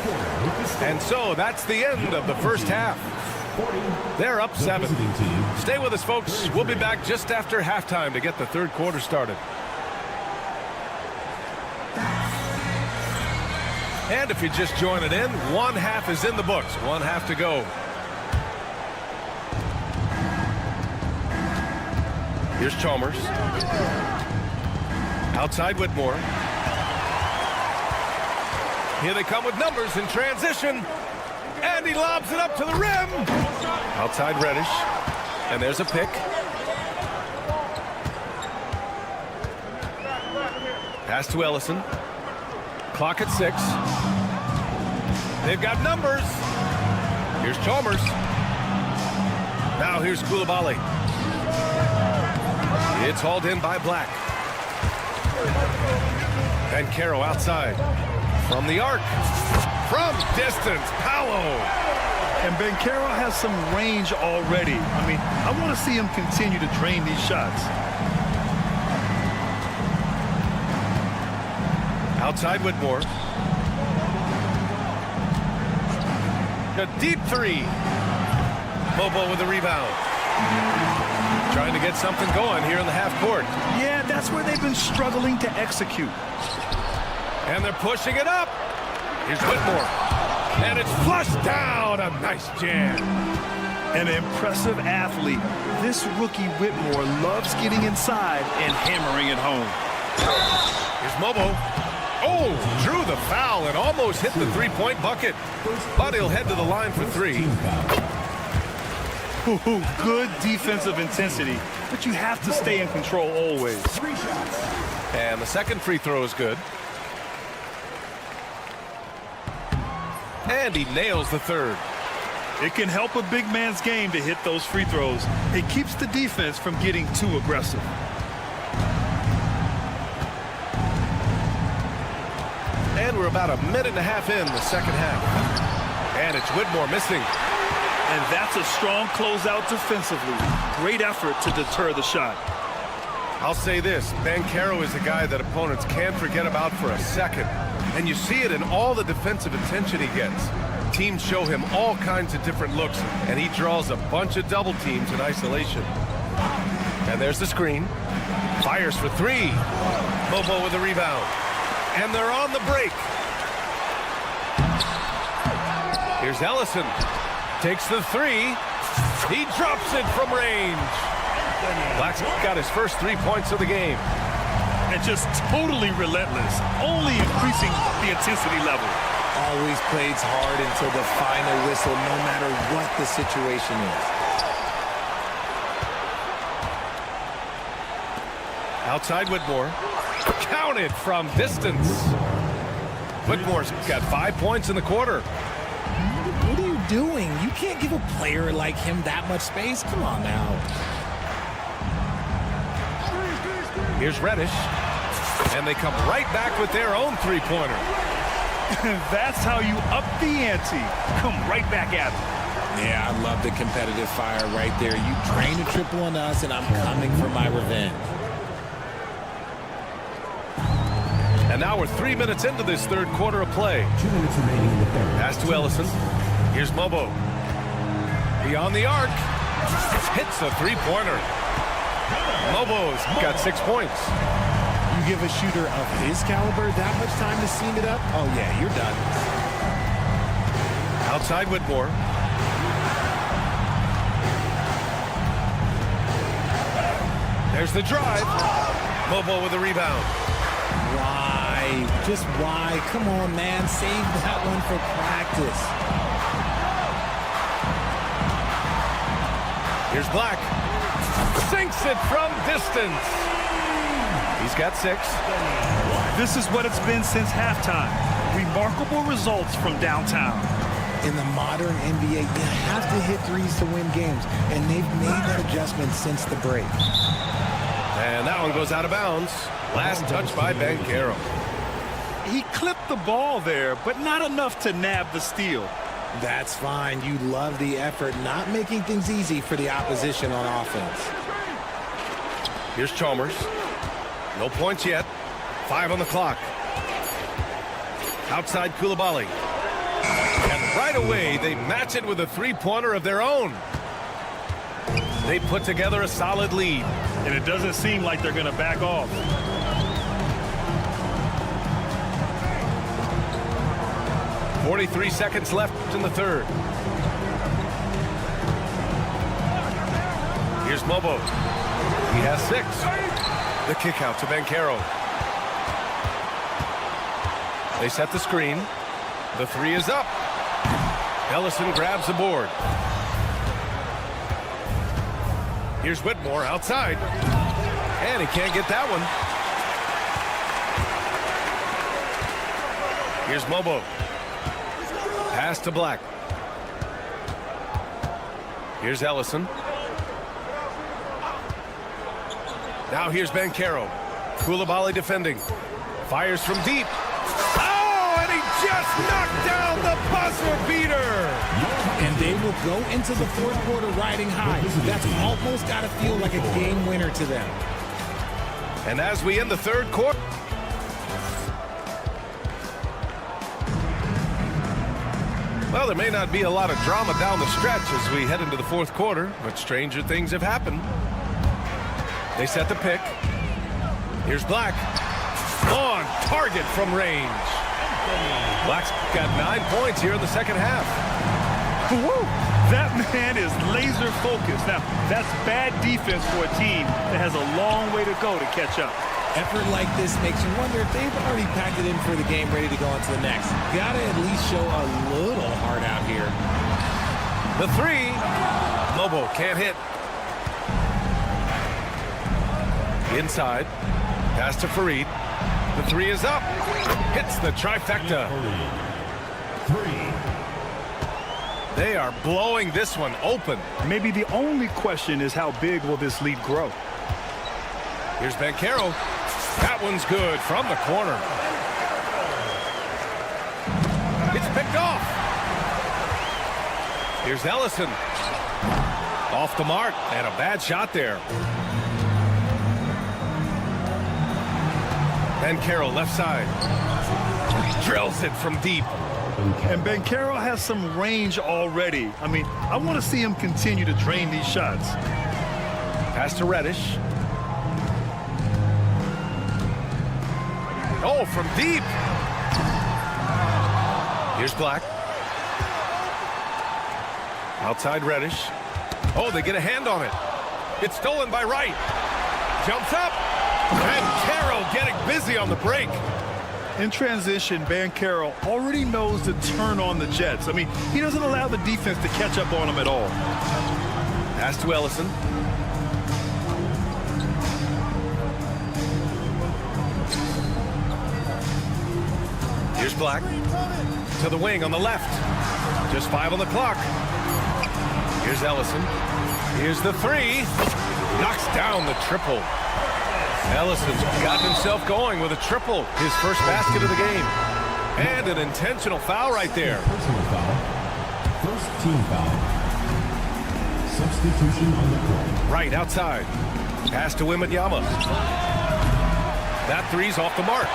And so that's the end of the first half. They're up 7. Stay with us, folks. We'll be back just after halftime to get the third quarter started. And if you're just joining in, 1 half is in the books. 1 half to go. Here's Chalmers. Outside Whitmore. Here they come with numbers in transition. And he lobs it up to the rim. Outside Reddish. And there's a pick. Pass to Ellison. Clock at 6. They've got numbers. Here's Chalmers. Now here's Koulibaly. It's hauled in by Black. Bancaro outside. From the arc. From distance, Paolo. And Bancaro has some range already. I mean, I want to see him continue to drain these shots. Outside Whitmore. A deep 3. Bobo with the rebound. Trying to get something going here in the half court. Yeah, that's where they've been struggling to execute. And they're pushing it up. Here's Whitmore. And it's flushed down. A nice jam. An impressive athlete. This rookie Whitmore loves getting inside and hammering it home. Here's Mobo. Oh, drew the foul and almost hit the three-point bucket. But he'll head to the line for 3. Ooh, good defensive intensity, but you have to stay in control always. And the second free throw is good. And he nails the third. It can help a big man's game to hit those free throws. It keeps the defense from getting too aggressive. And we're about a minute and a half in the second half. And it's Whitmore missing. And that's a strong closeout defensively. Great effort to deter the shot. I'll say this, Banchero is a guy that opponents can't forget about for a second. And you see it in all the defensive attention he gets. Teams show him all kinds of different looks, and he draws a bunch of double teams in isolation. And there's the screen. Fires for three. Bobo with the rebound. And they're on the break. Here's Ellison. Takes the three. He drops it from range. Black's got his first 3 points of the game. And just totally relentless, only increasing the intensity level. Always plays hard until the final whistle, no matter what the situation is. Outside Whitmore. Counted from distance. Whitmore's got 5 points in the quarter. What are you doing? You can't give a player like him that much space. Come on now. Here's Reddish. And they come right back with their own three-pointer. That's how you up the ante. Come right back at it. Yeah, I love the competitive fire right there. You drain a triple on us, and I'm coming for my revenge. And now we're 3 minutes into this third quarter of play. 2 minutes remaining in the third. Pass to Ellison. Here's Mobo. Beyond the arc. Hits a three-pointer. Mobo's got 6 points. You give a shooter of his caliber that much time to seam it up? Oh, yeah, you're done. Outside Whitmore. There's the drive. Mobo with the rebound. Why? Just why? Come on, man. Save that one for practice. Here's Black. Sinks it from distance. He's got 6. This is what it's been since halftime. Remarkable results from downtown. In the modern NBA, you have to hit threes to win games, and they've made that adjustment since the break. And that one goes out of bounds. Last touch by Banchero. He clipped the ball there, but not enough to nab the steal. That's fine. You love the effort, not making things easy for the opposition on offense. Here's Chalmers. No points yet. 5 on the clock. Outside Coulibaly. And right away, they match it with a three-pointer of their own. They put together a solid lead. And it doesn't seem like they're going to back off. .43 seconds left in the third. Here's Mobo. He has 6. The kick out to Banchero. They set the screen. The 3 is up. Ellison grabs the board. Here's Whitmore outside. And he can't get that one. Here's Mobo. Pass to Black. Here's Ellison. Now here's Banchero. Coulibaly defending. Fires from deep. Oh, and he just knocked down the buzzer beater. And they will go into the fourth quarter riding high. That's almost got to feel like a game winner to them. And as we end the third quarter. Well, there may not be a lot of drama down the stretch as we head into the fourth quarter, but stranger things have happened. They set the pick. Here's Black. On target from range. Black's got 9 points here in the second half. Woo! That man is laser focused. Now, that's bad defense for a team that has a long way to go to catch up. Effort like this makes you wonder if they've already packed it in for the game, ready to go on to the next. Gotta at least show a little heart out here. The 3. Mobo can't hit. Inside. Pass to Fareed. The 3 is up. Hits the trifecta. 3. They are blowing this one open. Maybe the only question is how big will this lead grow? Here's Banchero. That one's good from the corner. It's picked off. Here's Ellison. Off the mark, and a bad shot there. Banchero left side. Drills it from deep. And Banchero has some range already. I mean, I want to see him continue to drain these shots. Pass to Reddish. Oh, from deep. Here's Black. Outside Reddish. Oh, they get a hand on it. It's stolen by Wright. Jumps up. And Carroll getting busy on the break. In transition, Banchero already knows to turn on the Jets. I mean, he doesn't allow the defense to catch up on him at all. Pass to Ellison. Here's Black. To the wing on the left. Just 5 on the clock. Here's Ellison. Here's the 3. Knocks down the triple. Ellison's gotten himself going with a triple. His first basket of the game. And an intentional foul right there. Personal foul. First team foul. Substitution on the court. Right outside. Pass to Wembanyama. That 3's off the mark.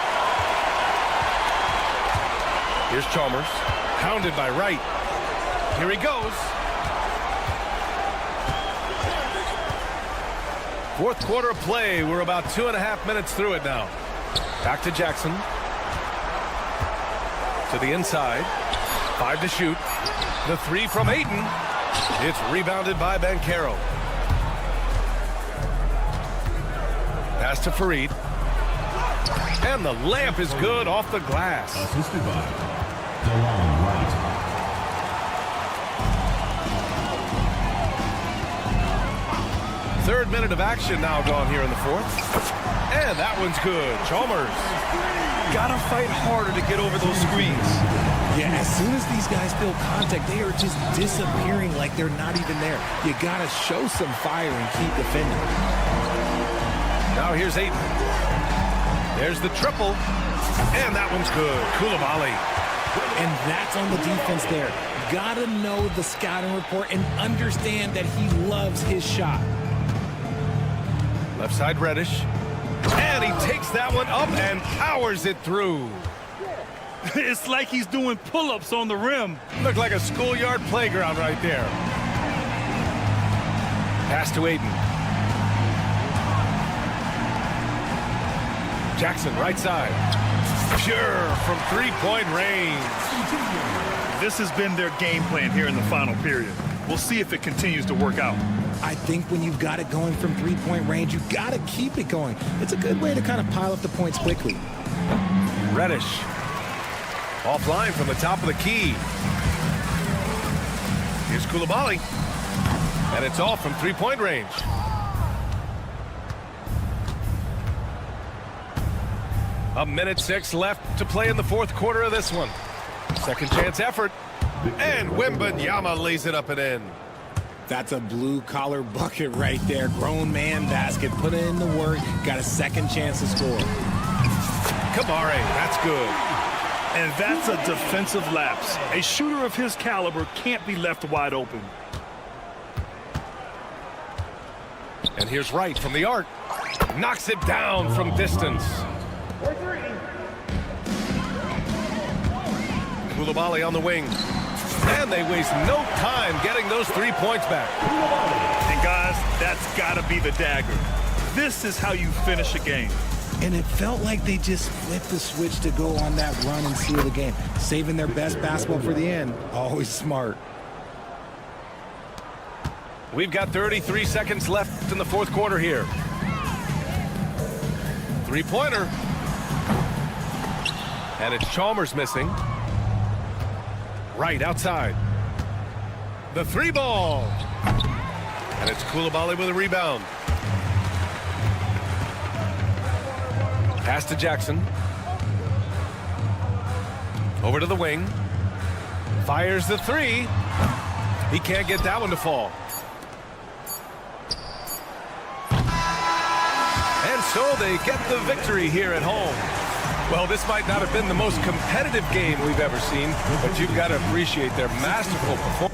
Here's Chalmers. Pounded by Wright. Here he goes. Fourth quarter of play. We're about 2.5 minutes through it now. Back to Jackson. To the inside. 5 to shoot. The 3 from Ayton. It's rebounded by Banchero. Pass to Fareed. And the layup is good off the glass. Assisted by DeLon Wright. Third minute of action now gone here in the fourth. And that one's good. Chalmers. Gotta fight harder to get over those screens. Yeah, as soon as these guys feel contact, they are just disappearing like they're not even there. You gotta show some fire and keep defending. Now here's Ayton. There's the triple. And that one's good. Coulibaly. And that's on the defense there. Gotta know the scouting report and understand that he loves his shot. Left side Reddish. And he takes that one up and powers it through. It's like he's doing pull-ups on the rim. Looked like a schoolyard playground right there. Pass to Ayton. Jackson right side. Pure from three-point range. This has been their game plan here in the final period. We'll see if it continues to work out. I think when you've got it going from three-point range, you've got to keep it going. It's a good way to kind of pile up the points quickly. Reddish. Offline from the top of the key. Here's Coulibaly. And it's off from three-point range. A minute 6 left to play in the fourth quarter of this one. Second chance effort. And Wembanyama lays it up and in. That's a blue-collar bucket right there. Grown man basket. Put in the work. Got a second chance to score. Kamare, that's good. And that's a defensive lapse. A shooter of his caliber can't be left wide open. And here's Wright from the arc. Knocks it down from distance. Coulibaly on the wing. And they waste no time getting those 3 points back. And guys, that's got to be the dagger. This is how you finish a game. And it felt like they just flipped the switch to go on that run and seal the game. Saving their best basketball for the end. Always smart. We've got 33 seconds left in the fourth quarter here. Three-pointer. And it's Chalmers missing. Right outside. The 3-ball. And it's Coulibaly with a rebound. Pass to Jackson. Over to the wing. Fires the 3. He can't get that one to fall. And so they get the victory here at home. Well, this might not have been the most competitive game we've ever seen, but you've got to appreciate their masterful performance.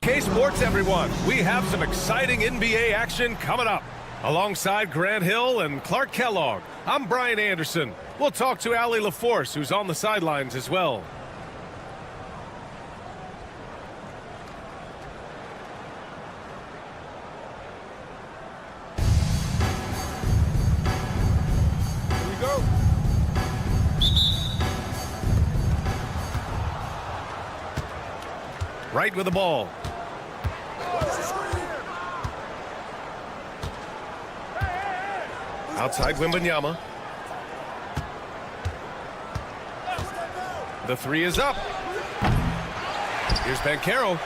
K-Sports, everyone. We have some exciting NBA action coming up. Alongside Grant Hill and Clark Kellogg, I'm Brian Anderson. We'll talk to Allie LaForce, who's on the sidelines as well. Here we go. Right with the ball. Outside Wembanyama. The three is up. Here's Banchero.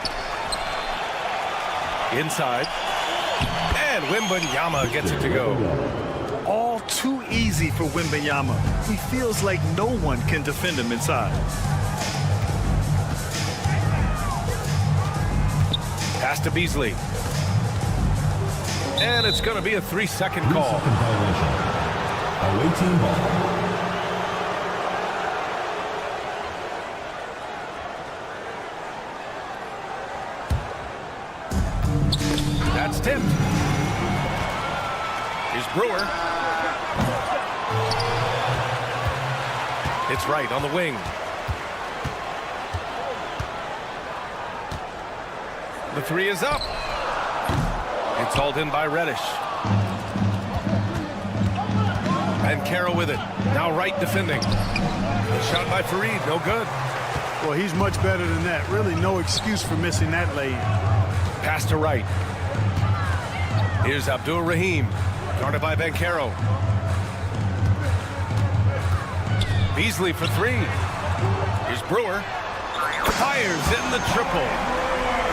Inside. And Wembanyama gets it to go. All too easy for Wembanyama. He feels like no one can defend him inside. Pass to Beasley. And it's going to be a 3-second call. 3-second violation. Away team ball. That's tipped. Here's Brewer. It's right on the wing. The three is up. It's hauled in by Reddish. And Carroll with it. Now right defending. Shot by Fareed. No good. Well, he's much better than that. Really no excuse for missing that lane. Pass to right. Here's Abdul Rahim. Guarded by Banchero. Beasley for three. Here's Brewer. Fires in the triple.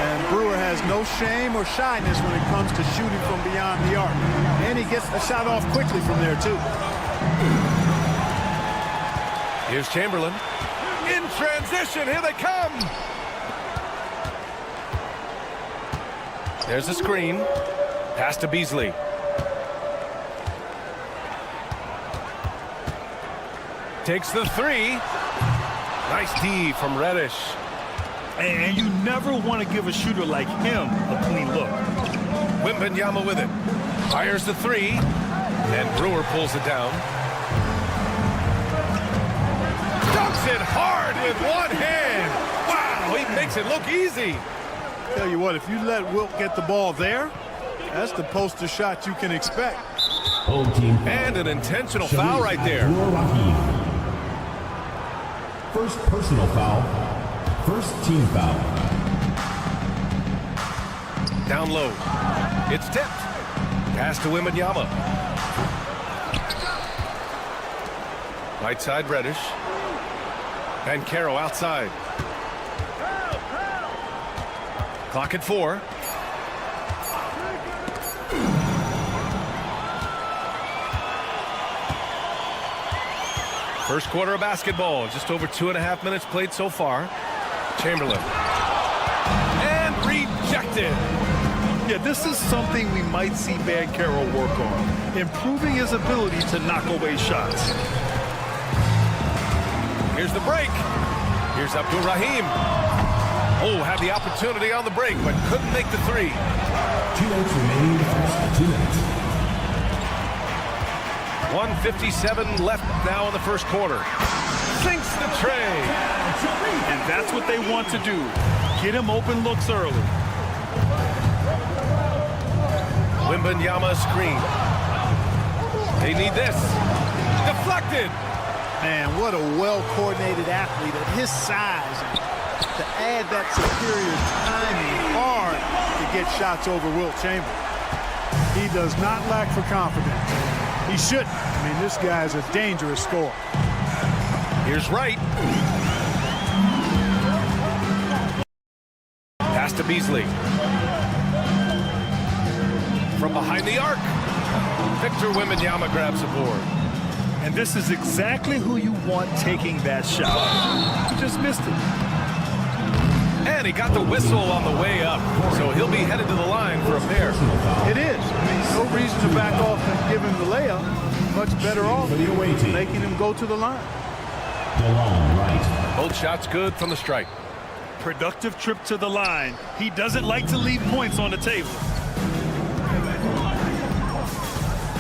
And Brewer has no shame or shyness when it comes to shooting from beyond the arc. And he gets the shot off quickly from there, too. Here's Chamberlain. In transition, here they come. There's a screen. Pass to Beasley. Takes the three. Nice D from Reddish. And you never want to give a shooter like him a clean look. Wembanyama with it. Fires the three. And Brewer pulls it down. Dunks it hard with one hand. Wow, he makes it look easy. Tell you what, if you let Wilt get the ball there, that's the poster shot you can expect. Home team foul. And an intentional foul right there. First personal foul. First team foul. Down low. It's tipped. Pass to Wembanyama. Right side Reddish. And Banchero outside. Clock at 4. First quarter of basketball. Just over 2.5 minutes played so far. Chamberlain. And rejected. Yeah, this is something we might see Banchero work on. Improving his ability to knock away shots. Here's the break. Here's Abdul Rahim. Oh, had the opportunity on the break, but couldn't make the three. 2 minutes remaining in the first 2 minutes. 1:57 left now in the first quarter. Sinks the tray. And that's what they want to do. Get him open looks early. Wembanyama screen. They need this. Deflected. Man, what a well-coordinated athlete at his size. To add that superior timing, hard to get shots over Wilt Chamberlain. He does not lack for confidence. He shouldn't. I mean, this guy's a dangerous scorer. Here's Wright. Pass to Beasley. from behind the arc. Victor Wembanyama grabs the board. And this is exactly who you want taking that shot. He just missed it. And he got the whistle on the way up, so he'll be headed to the line for a pair. It is. I mean, no reason to back off and give him the layup. Much better off making him go to the line. Both shots good from the strike. Productive trip to the line. He doesn't like to leave points on the table.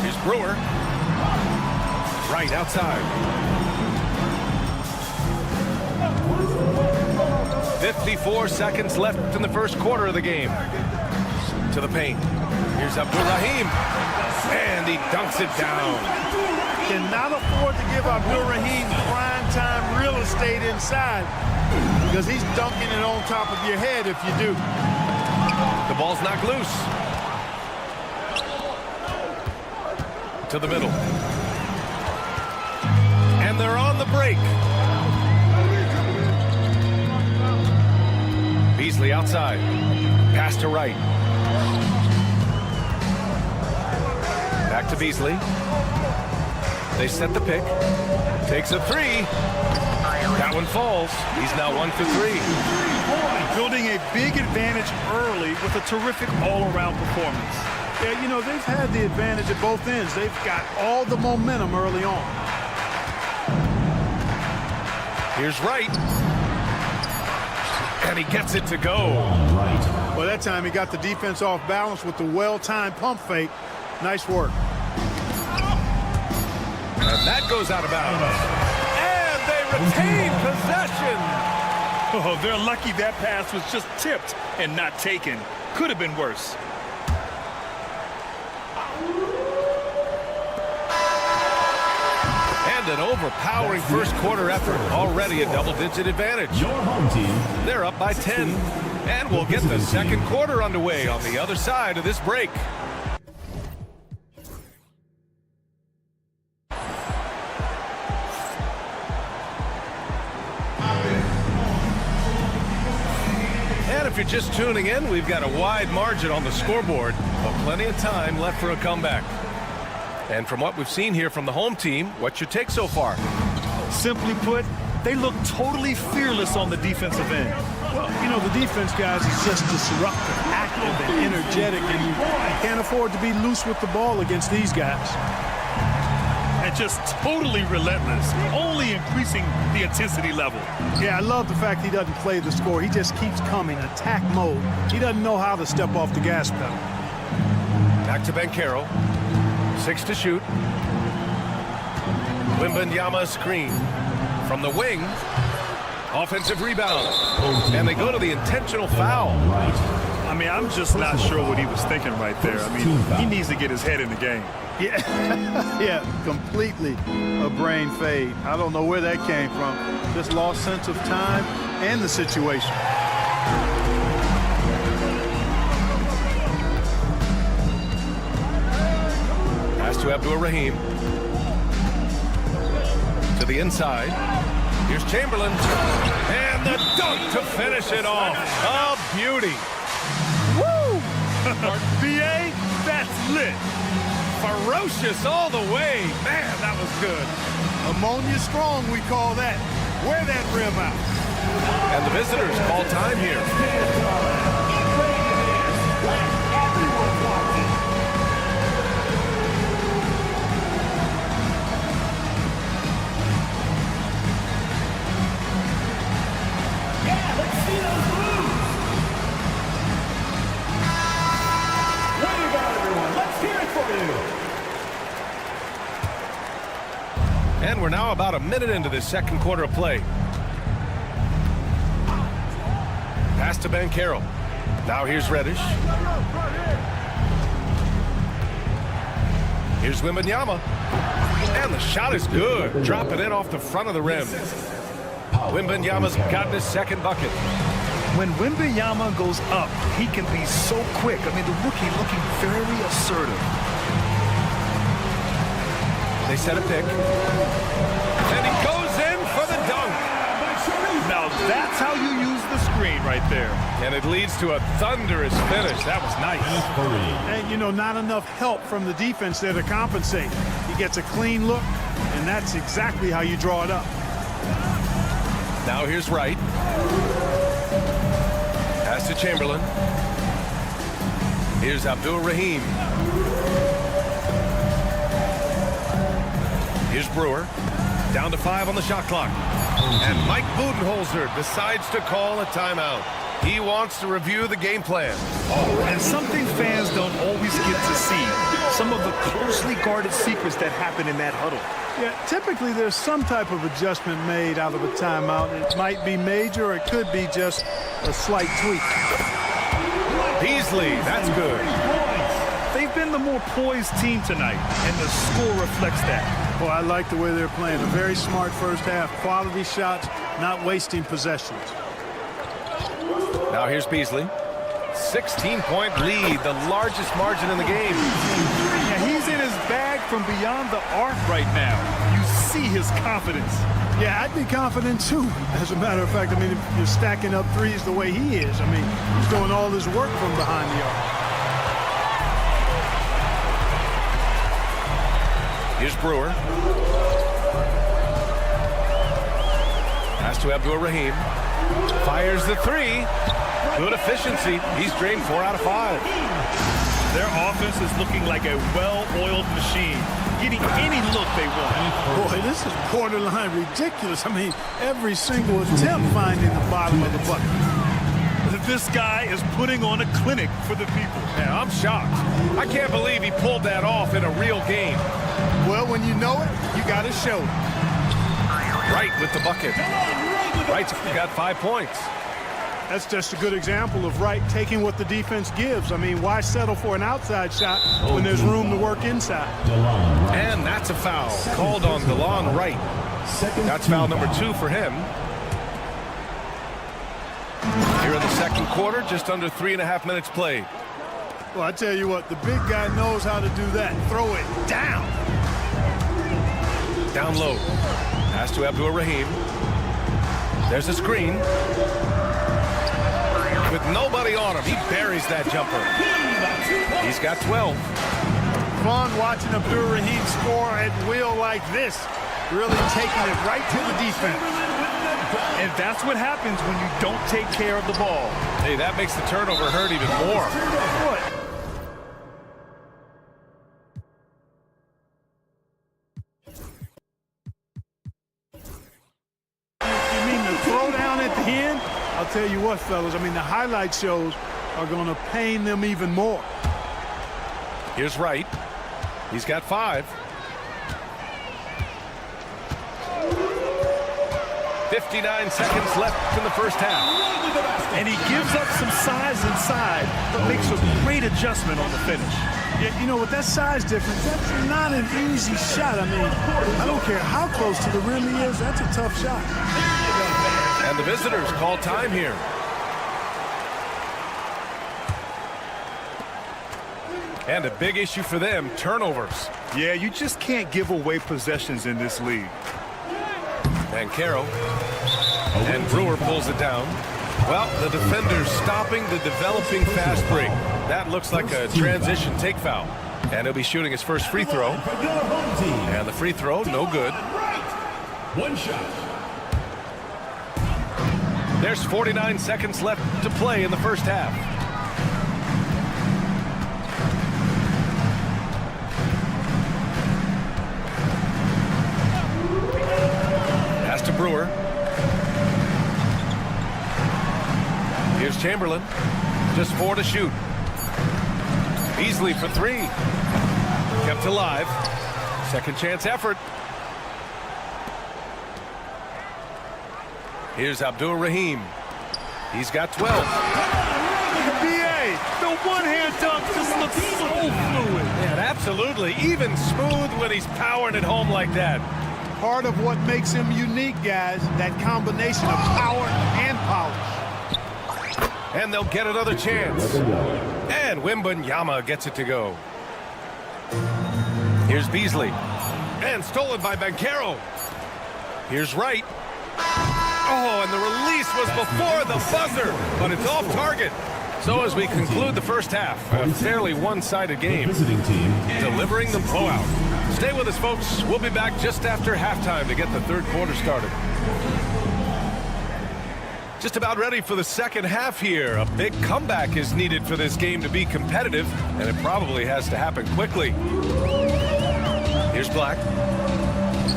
Here's Brewer. Right outside. 54 seconds left in the first quarter of the game. To the paint. Here's Abdul-Rahim. And he dunks it down. Cannot afford to give Abdul-Rahim prime time real estate inside, because he's dunking it on top of your head if you do. The ball's knocked loose. To the middle. And they're on the break. Beasley outside. Pass to Wright. Back to Beasley. They set the pick. Takes a three. That one falls. He's now 1 for 3. Building a big advantage early with a terrific all-around performance. Yeah, you know, they've had the advantage at both ends. They've got all the momentum early on. Here's Wright. And he gets it to go. Well, that time he got the defense off balance with the well-timed pump fake. Nice work. And that goes out of bounds. And they retain possession. Oh, they're lucky that pass was just tipped and not taken. Could have been worse. And an overpowering first quarter effort. Already a double-digit advantage. Your home team. They're up by 10. And we'll get the second quarter underway on the other side of this break. And if you're just tuning in, we've got a wide margin on the scoreboard, but plenty of time left for a comeback. And from what we've seen here from the home team, what's your take so far? Simply put, they look totally fearless on the defensive end. Well, you know, the defense, guys, is just disruptive, active, and energetic, and you can't afford to be loose with the ball against these guys. And just totally relentless, only increasing the intensity level. Yeah, I love the fact he doesn't play the score. He just keeps coming, attack mode. He doesn't know how to step off the gas pedal. Back to Banchero. 6 to shoot. Wembanyama screen. From the wing. Offensive rebound. And they go to the intentional foul. I mean, I'm just not sure what he was thinking right there. I mean, he needs to get his head in the game. Yeah, yeah, completely a brain fade. I don't know where that came from. Just lost sense of time and the situation. Pass to Abdul-Rahim. To the inside. Here's Chamberlain. And the dunk to finish it off. A beauty. Woo! BA, that's lit. Ferocious all the way. Man, that was good. Ammonia strong, we call that. Wear that rim out. And the visitors call time here. And we're now about a minute into this second quarter of play. Pass to Banchero. Now here's Reddish. Here's Wembanyama. And the shot is good. Dropping in off the front of the rim. Wembanyama's gotten his second bucket. When Wembanyama goes up, he can be so quick. I mean, the rookie looking very assertive. They set a pick. And he goes in for the dunk. Now that's how you use the screen. right there. And it leads to a thunderous finish. That was nice. And, you know, not enough help from the defense there to compensate. He gets a clean look, and that's exactly how you draw it up. Now here's Wright. Pass to Chamberlain. Here's Abdul-Rahim. Here's Brewer. Down to 5 on the shot clock. And Mike Budenholzer decides to call a timeout. He wants to review the game plan. And something fans don't always get to see. Some of the closely guarded secrets that happen in that huddle. Yeah, typically there's some type of adjustment made out of a timeout. It might be major or it could be just a slight tweak. Beasley, that's good. They've been the more poised team tonight, and the score reflects that. Well, I like the way they're playing. A very smart first half. Quality shots, not wasting possessions. Now here's Beasley. 16-point lead, the largest margin in the game. Yeah, he's in his bag from beyond the arc right now. You see his confidence. Yeah, I'd be confident too. As a matter of fact, I mean, if you're stacking up threes the way he is, I mean, he's doing all his work from behind the arc. Here's Brewer. Pass to Abdul-Rahim. Fires the 3. Good efficiency. He's drained 4 out of 5. Their offense is looking like a well-oiled machine, getting any look they want. Boy, this is borderline ridiculous. I mean, every single attempt finding the bottom of the bucket. This guy is putting on a clinic for the people. Yeah, I'm shocked. I can't believe he pulled that off in a real game. Well, when you know it, you got to show it. Wright with the bucket. Wright's got 5 points. That's just a good example of Wright taking what the defense gives. I mean, why settle for an outside shot when there's room to work inside? And that's a foul called on DeLon Wright. That's foul number 2 for him. Here in the second quarter, just under 3.5 minutes played. Well, I tell you what, the big guy knows how to do that. Throw it down. Down low. Pass to Abdul-Rahim. There's a screen. With nobody on him, he buries that jumper. He's got 12. Fun watching Abdul-Rahim score at will like this. Really taking it right to the defense. And that's what happens when you don't take care of the ball. Hey, that makes the turnover hurt even more. You mean the throwdown at the end? I'll tell you what, fellas, I mean, the highlight shows are going to pain them even more. Here's Wright. He's got 5. 59 seconds left in the first half. And he gives up some size inside, but makes a great adjustment on the finish. Yeah, you know, with that size difference, that's not an easy shot. I mean, I don't care how close to the rim he is, that's a tough shot. And the visitors call time here. And a big issue for them, turnovers. Yeah, you just can't give away possessions in this league. And Carroll. And Brewer pulls it down. Well, the defender's stopping the developing fast break. That looks like a transition take foul. And he'll be shooting his first free throw. And the free throw, no good. 1 shot. There's 49 seconds left to play in the first half. Pass to Brewer. Here's Chamberlain. Just 4 to shoot. Beasley for 3. Kept alive. Second chance effort. Here's Abdul-Rahim. He's got 12. BA, the one-hand dunk just looks so fluid. Yeah, absolutely. Even smooth when he's powering it home like that. Part of what makes him unique, guys, that combination of power and polish. And they'll get another chance. And Wembanyama gets it to go. Here's Beasley. And stolen by Banchero. Here's Wright. Oh, and the release was before the buzzer, but it's off target. So as we conclude the first half, a fairly one-sided game, Visiting team. delivering the blowout. Stay with us, folks. We'll be back just after halftime to get the third quarter started. Just about ready for the second half here. A big comeback is needed for this game to be competitive, and it probably has to happen quickly. Here's Black.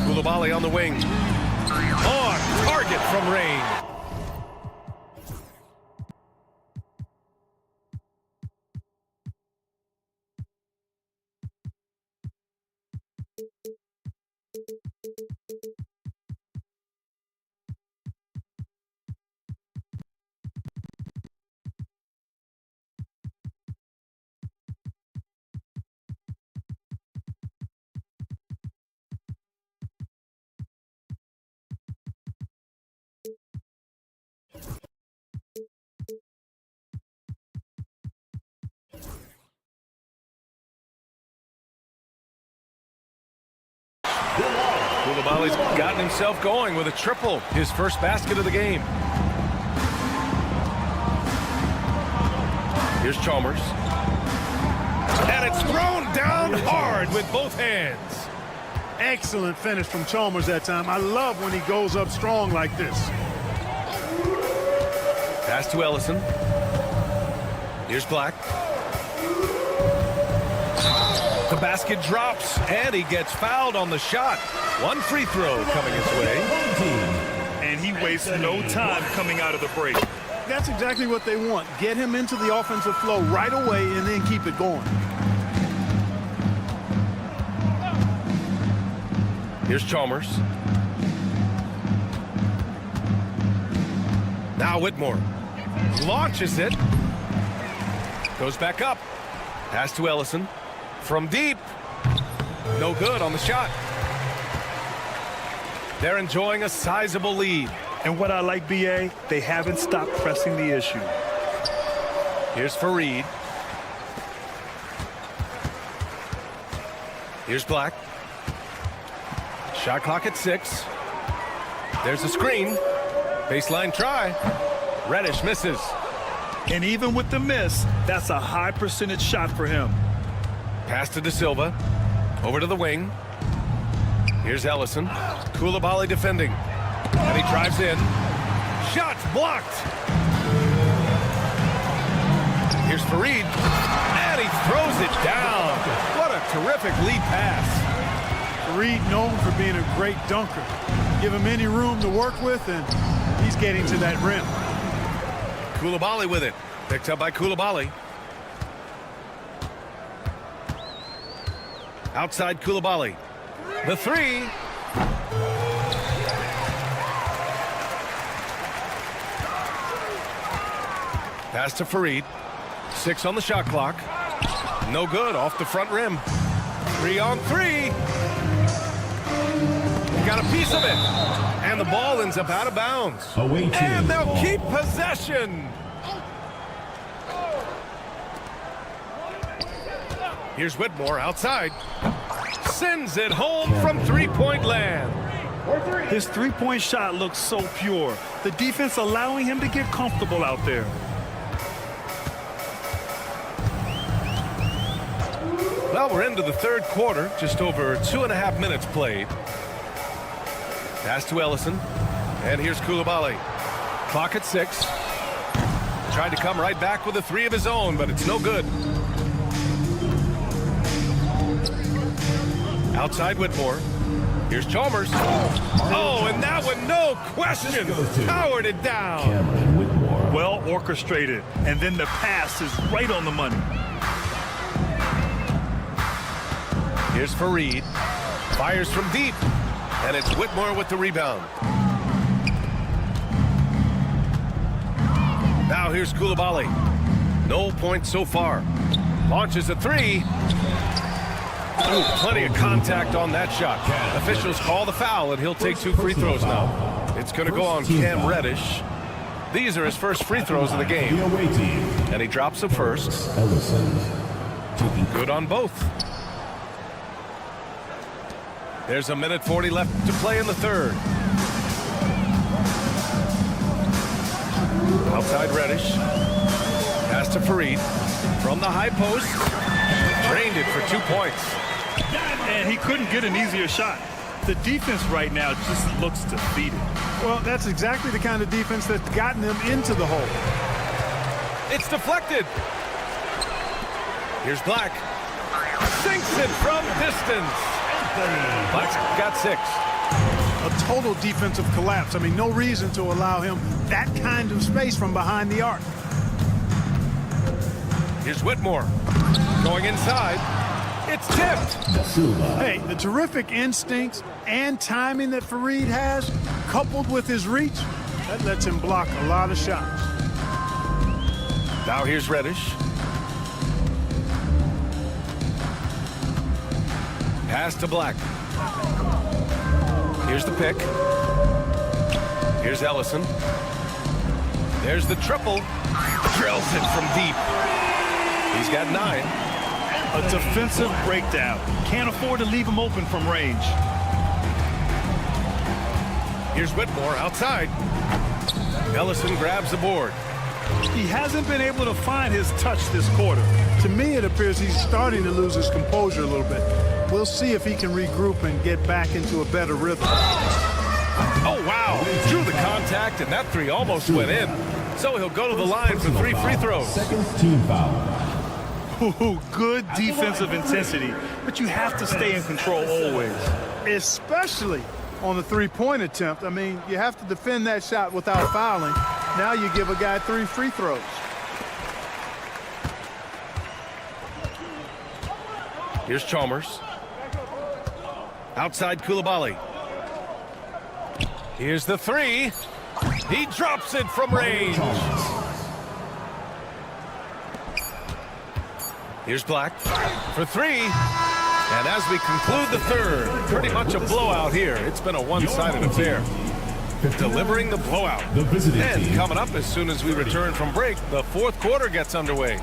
Koulibaly on the wing. On target from Rain. Koulibaly's gotten himself going with a triple, his first basket of the game. Here's Chalmers. And it's thrown down hard with both hands. Excellent finish from Chalmers that time. I love when he goes up strong like this. Pass to Ellison. Here's Black. The basket drops, and he gets fouled on the shot. One free throw coming his way. And he wastes no time coming out of the break. That's exactly what they want. Get him into the offensive flow right away and then keep it going. Here's Chalmers. Now Whitmore. Launches it. Goes back up. Pass to Ellison. From deep. No good on the shot. They're enjoying a sizable lead. And what I like, BA, they haven't stopped pressing the issue. Here's Fareed. Here's Black. Shot clock at 6. There's a screen. Baseline try. Reddish misses. And even with the miss, that's a high percentage shot for him. Pass to De Silva. Over to the wing. Here's Ellison. Koulibaly defending. And he drives in. Shots blocked. Here's Fareed. And he throws it down. What a terrific lead pass. Fareed known for being a great dunker. Give him any room to work with, and he's getting to that rim. Koulibaly with it. Picked up by Koulibaly. Outside Koulibaly. The three. Pass to Fareed. 6 on the shot clock. No good off the front rim. 3 on 3. Got a piece of it. And the ball ends up out of bounds. And they'll keep possession. Here's Whitmore outside. Sends it home from three-point land. His three-point shot looks so pure. The defense allowing him to get comfortable out there. Well, we're into the third quarter. Just over 2.5 minutes played. Pass to Ellison. And here's Koulibaly. Clock at 6. Tried to come right back with a 3 of his own, but it's no good. Outside Whitmore. Here's Chalmers. Oh, and that one, no question, powered it down. Well orchestrated. And then the pass is right on the money. Here's Fareed. Fires from deep. And it's Whitmore with the rebound. Now here's Koulibaly. No points so far. Launches a 3. Ooh, plenty of contact on that shot. Officials call the foul, and he'll take 2 free throws now. It's going to go on Cam Reddish. These are his first free throws of the game. And he drops them first. Good on both. There's a minute 40 left to play in the third. Outside Reddish. Pass to Farid. From the high post. Drained it for 2 points. And he couldn't get an easier shot. The defense right now just looks defeated. Well, that's exactly the kind of defense that's gotten them into the hole. It's deflected. Here's Black. Sinks it from distance. Black's got 6. A total defensive collapse. I mean, no reason to allow him that kind of space from behind the arc. Here's Whitmore. Going inside. It's tipped. Hey, the terrific instincts and timing that Farid has, coupled with his reach, that lets him block a lot of shots. Now here's Reddish. Pass to Black. Here's the pick. Here's Ellison. There's the triple. Drills it from deep. He's got 9. A defensive breakdown. Can't afford to leave him open from range. Here's Whitmore outside. Ellison grabs the board. He hasn't been able to find his touch this quarter. To me, it appears he's starting to lose his composure a little bit. We'll see if he can regroup and get back into a better rhythm. Oh, wow. Drew the contact, and that 3 almost went in. So he'll go to the line for 3 free throws. Second team foul. Ooh, good defensive intensity, but you have to stay in control always. Especially on the three-point attempt. I mean, you have to defend that shot without fouling. Now you give a guy 3 free throws. Here's Chalmers. Outside Koulibaly. Here's the 3. He drops it from range. Here's Black for 3. And as we conclude the third, pretty much a blowout here. It's been a one-sided affair. Delivering the blowout. And coming up as soon as we return from break, the fourth quarter gets underway.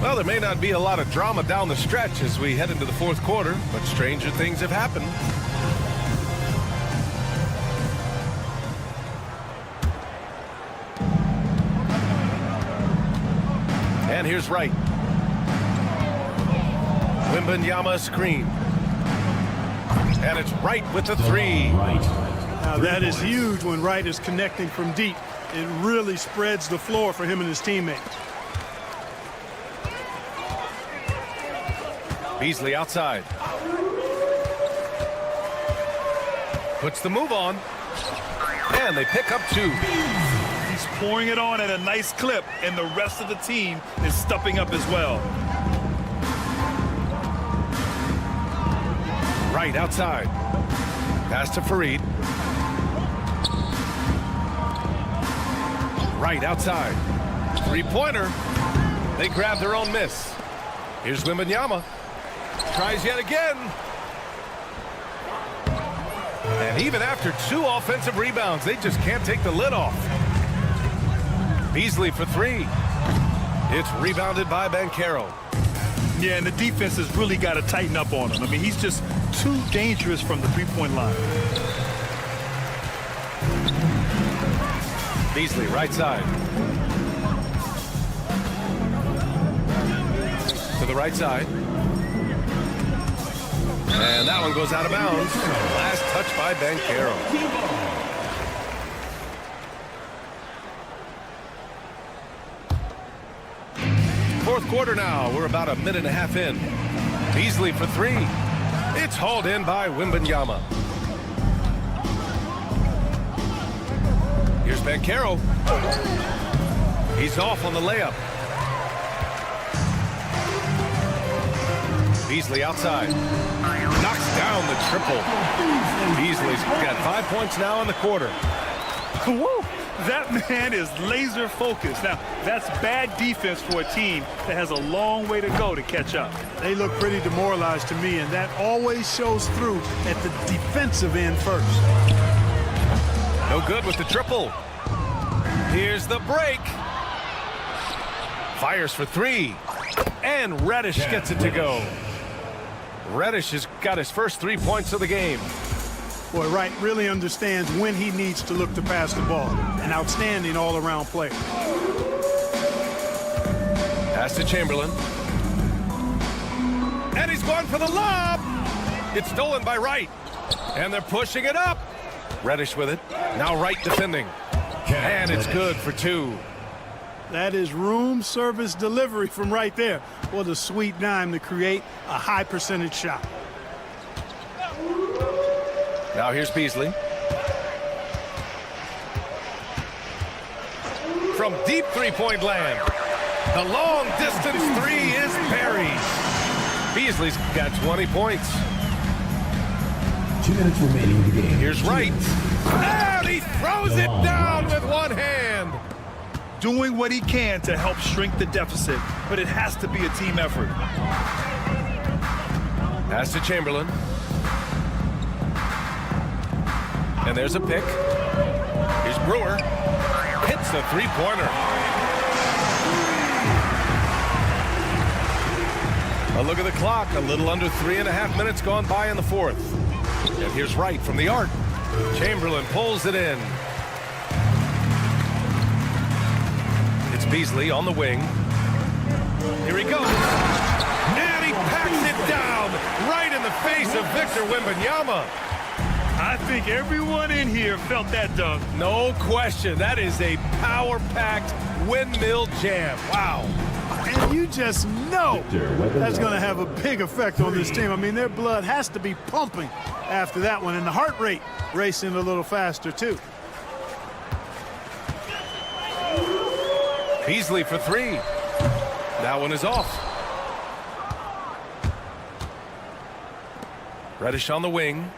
Well, there may not be a lot of drama down the stretch as we head into the fourth quarter, but stranger things have happened. And here's Wright. Wembanyama screen. And it's Wright with the 3. Now that is huge when Wright is connecting from deep. It really spreads the floor for him and his teammates. Beasley outside. Puts the move on. And they pick up 2. He's pouring it on at a nice clip, and the rest of the team is stepping up as well. Right outside. Pass to Farid. Right outside. 3-pointer. They grab their own miss. Here's Wembanyama. Tries yet again. And even after 2 offensive rebounds, they just can't take the lid off. Beasley for 3. It's rebounded by Banchero. Yeah, and the defense has really got to tighten up on him. I mean, he's just too dangerous from the three-point line. Beasley right side. To the right side. And that one goes out of bounds. Last touch by Banchero. Fourth quarter now. We're about a minute and a half in. Beasley for 3. It's hauled in by Wembanyama. Here's Banchero. He's off on the layup. Beasley outside. Knocks down the triple. Beasley's got 5 points now in the quarter. Woo! That man is laser focused. Now, that's bad defense for a team that has a long way to go to catch up. They look pretty demoralized to me, and that always shows through at the defensive end first. No good with the triple. Here's the break. Fires for 3. And Reddish gets it to go. Reddish has got his first 3 points of the game. Boy, Wright really understands when he needs to look to pass the ball. An outstanding all-around player. Pass to Chamberlain. And he's going for the lob. It's stolen by Wright. And they're pushing it up. Reddish with it. Now Wright defending. And it's good for 2. That is room service delivery from right there. What a sweet dime to create a high percentage shot. Now here's Beasley. From deep three-point land. The long distance 3 is buried. Beasley's got 20 points. 2 minutes remaining in the game. Here's Wright. And he throws it down with one hand. Doing what he can to help shrink the deficit, but it has to be a team effort. Pass to Chamberlain. And there's a pick. Here's Brewer. Hits the three-pointer. A look at the clock. A little under 3.5 minutes gone by in the 4th. And here's Wright from the arc. Chamberlain pulls it in. It's Beasley on the wing. Here he goes. And he packs it down right in the face of Victor Wembanyama. I think everyone in here felt that dunk. No question. That is a power-packed windmill jam. Wow. And you just know that's going to have a big effect on this team. I mean, their blood has to be pumping after that one, and the heart rate racing a little faster, too. Beasley for 3. That one is off. Reddish on the wing.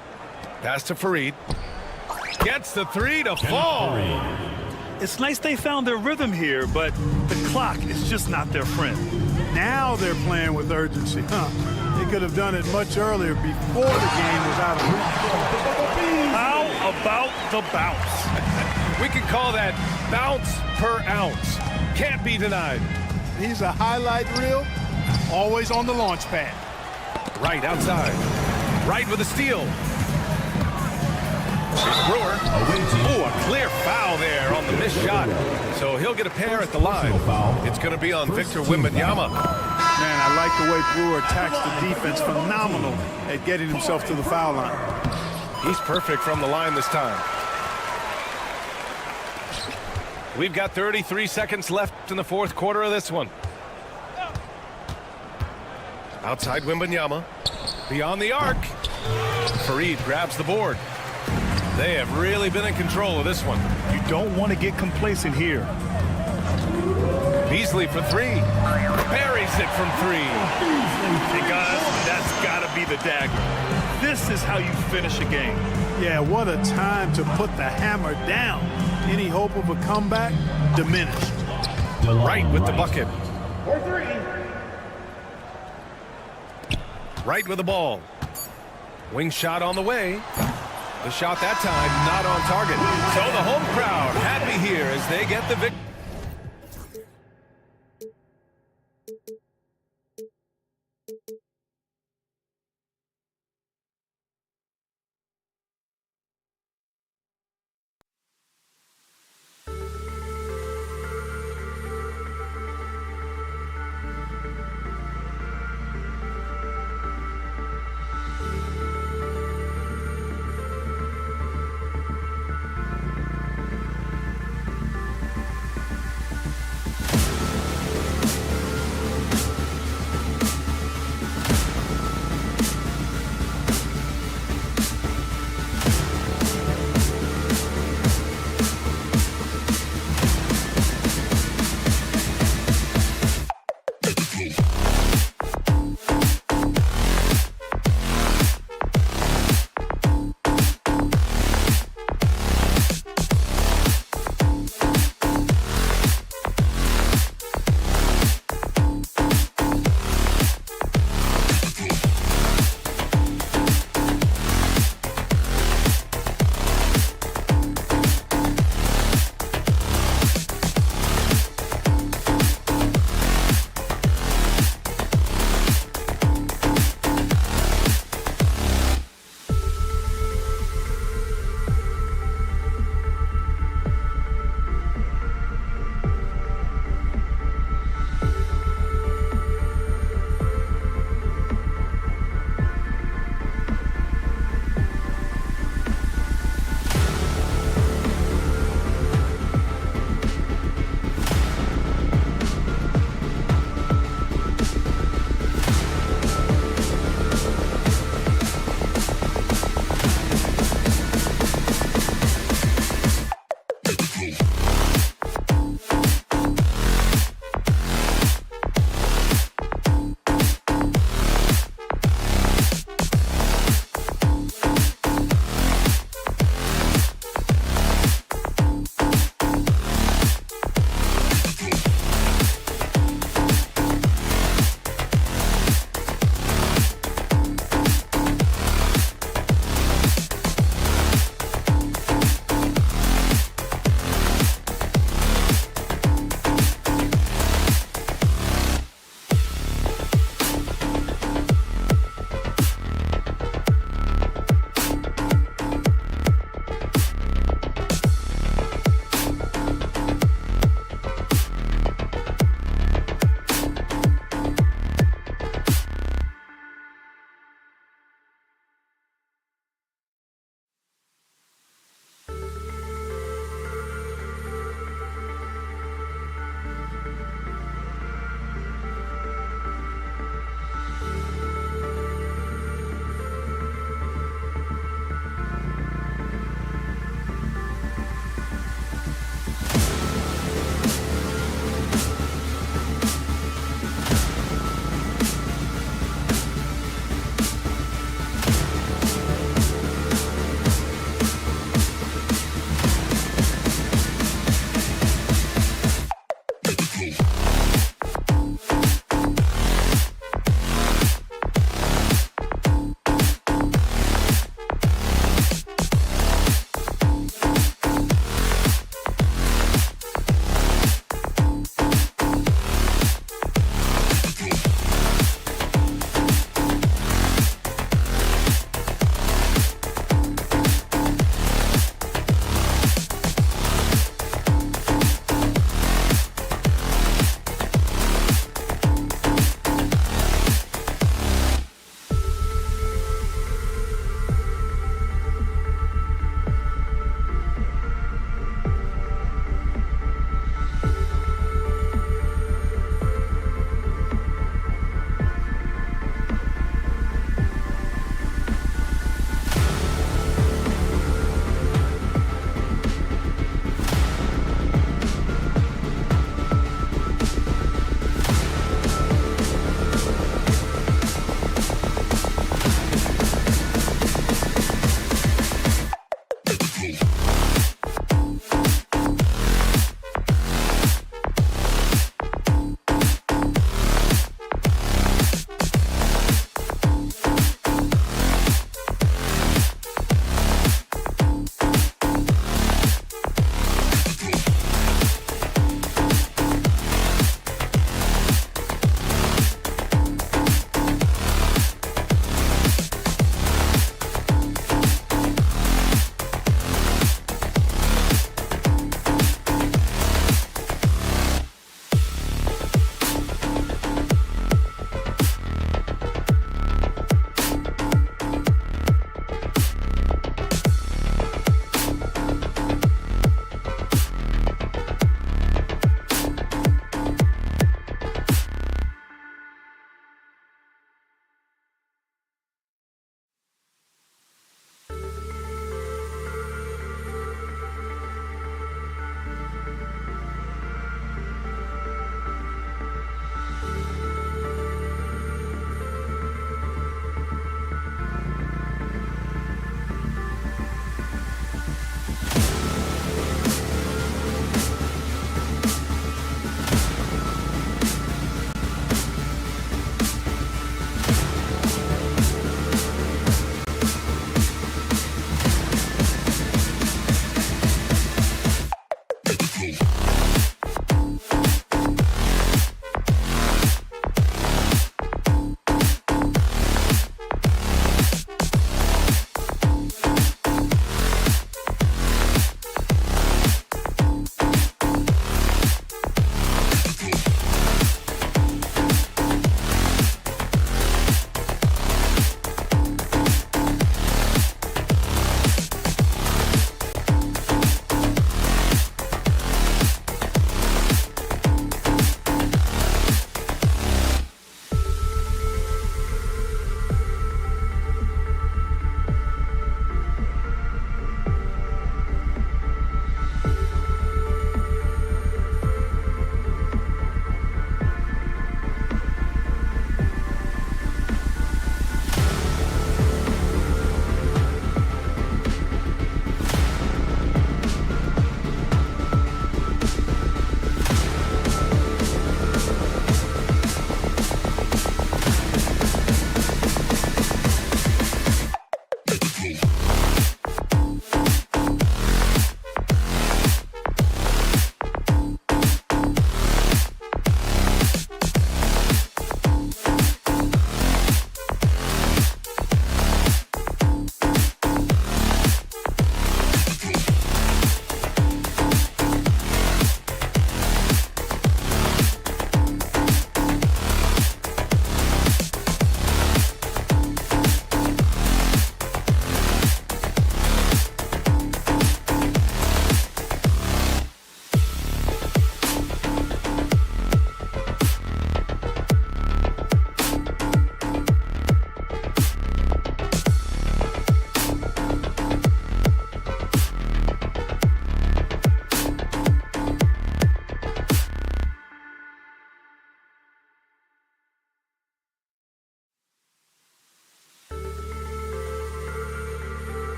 Pass to Fareed. Gets the 3 to fall. It's nice they found their rhythm here, but the clock is just not their friend. Now they're playing with urgency. They could have done it much earlier before the game was out of reach. How about the bounce? We can call that bounce per ounce. Can't be denied. He's a highlight reel, always on the launch pad. Right outside. Right with a steal. Here's Brewer. Oh, a clear foul there on the missed shot. So he'll get a pair at the line. It's going to be on Victor Wembanyama. Man, I like the way Brewer attacks the defense. Phenomenal at getting himself to the foul line. He's perfect from the line this time. We've got 33 seconds left in the 4th quarter of this one. Outside Wembanyama. Beyond the arc. Fareed grabs the board. They have really been in control of this one. You don't want to get complacent here. Beasley for 3. Buries it from 3. Hey guys, that's got to be the dagger. This is how you finish a game. Yeah, what a time to put the hammer down. Any hope of a comeback diminished. Right with the bucket. Right with the ball. Wing shot on the way. The shot that time not on target. So the home crowd happy here as they get the victory.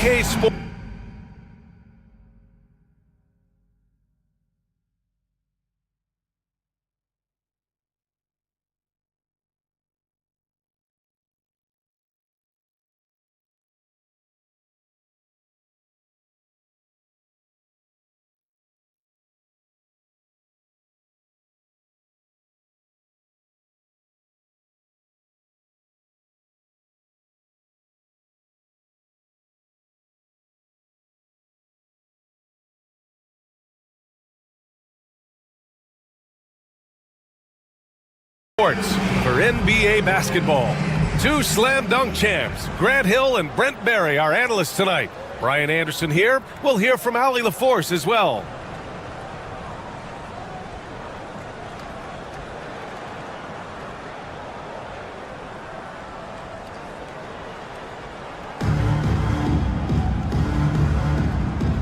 PK Sports. For NBA basketball. Two slam dunk champs, Grant Hill and Brent Barry, our analysts tonight. Brian Anderson here. We'll hear from Allie LaForce as well.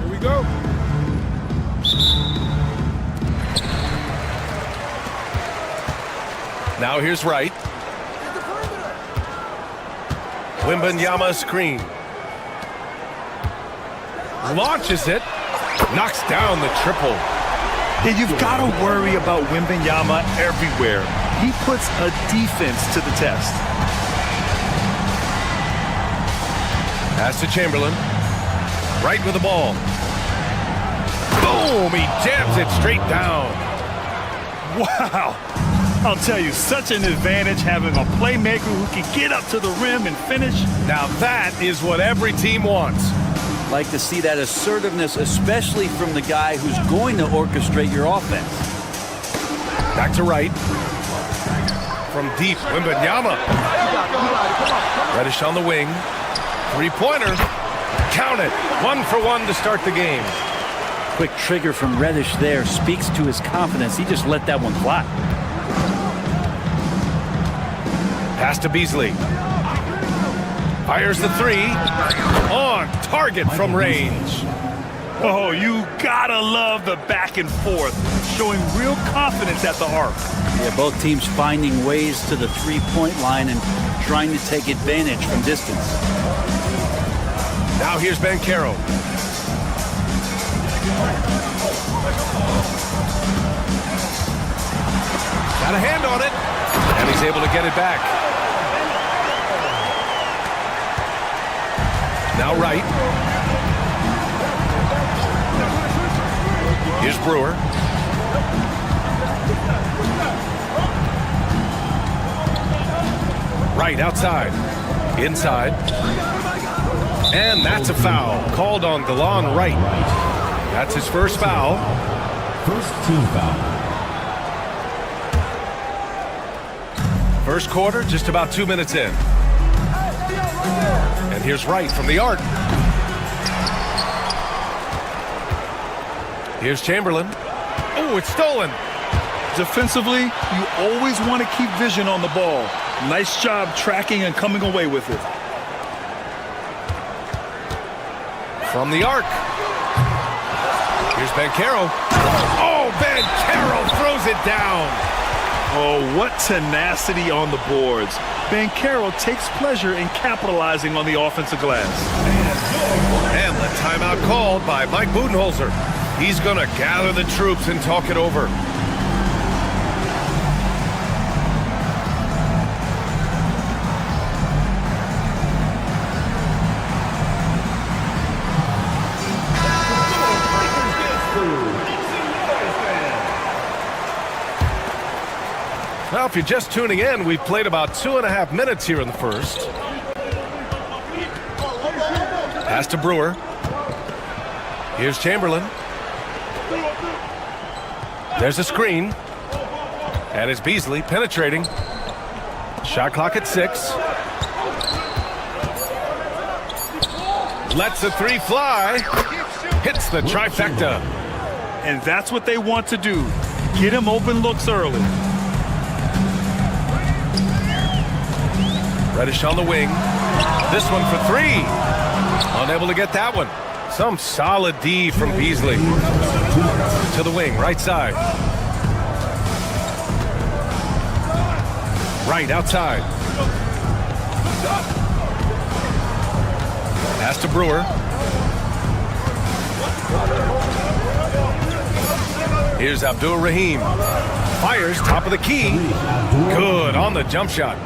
Here we go. Now here's Wright. Wembanyama screen. Launches it. Knocks down the triple. And you've got to worry about Wembanyama everywhere. He puts a defense to the test. Pass to Chamberlain. Wright with the ball. Boom! He jams it straight down. Wow. I'll tell you, such an advantage having a playmaker who can get up to the rim and finish. Now that is what every team wants. Like to see that assertiveness, especially from the guy who's going to orchestrate your offense. Back to Wright. From deep, Wembanyama. Reddish on the wing. Three-pointer. Count it. 1 for 1 to start the game. Quick trigger from Reddish there speaks to his confidence. He just let that one fly. Pass to Beasley. Fires the three. On target from range. Oh, you gotta love the back and forth, showing real confidence at the arc. Yeah, both teams finding ways to the three-point line and trying to take advantage from distance. Now here's Banchero. Got a hand on it. And he's able to get it back. Now Wright. Here's Brewer. Wright outside. Inside. And that's a foul. Called on Delon Wright. That's his first foul. First team foul. First quarter, just about 2 minutes in. And here's Wright from the arc. Here's Chamberlain. Oh, it's stolen. Defensively, you always want to keep vision on the ball. Nice job tracking and coming away with it. From the arc. Here's Banchero. Oh, Banchero throws it down. Oh, what tenacity on the boards. Banchero takes pleasure in capitalizing on the offensive glass. And the timeout called by Mike Budenholzer. He's going to gather the troops and talk it over. Well, if you're just tuning in, we've played about 2.5 minutes here in the first. Pass to Brewer. Here's Chamberlain. There's a screen. And it's Beasley penetrating. Shot clock at 6. Lets the three fly. Hits the trifecta. And that's what they want to do. Get him open looks early. Reddish on the wing. This one for 3. Unable to get that one. Some solid D from Beasley. To the wing, right side. Right outside. Pass to Brewer. Here's Abdul-Rahim. Fires top of the key. Good on the jump shot.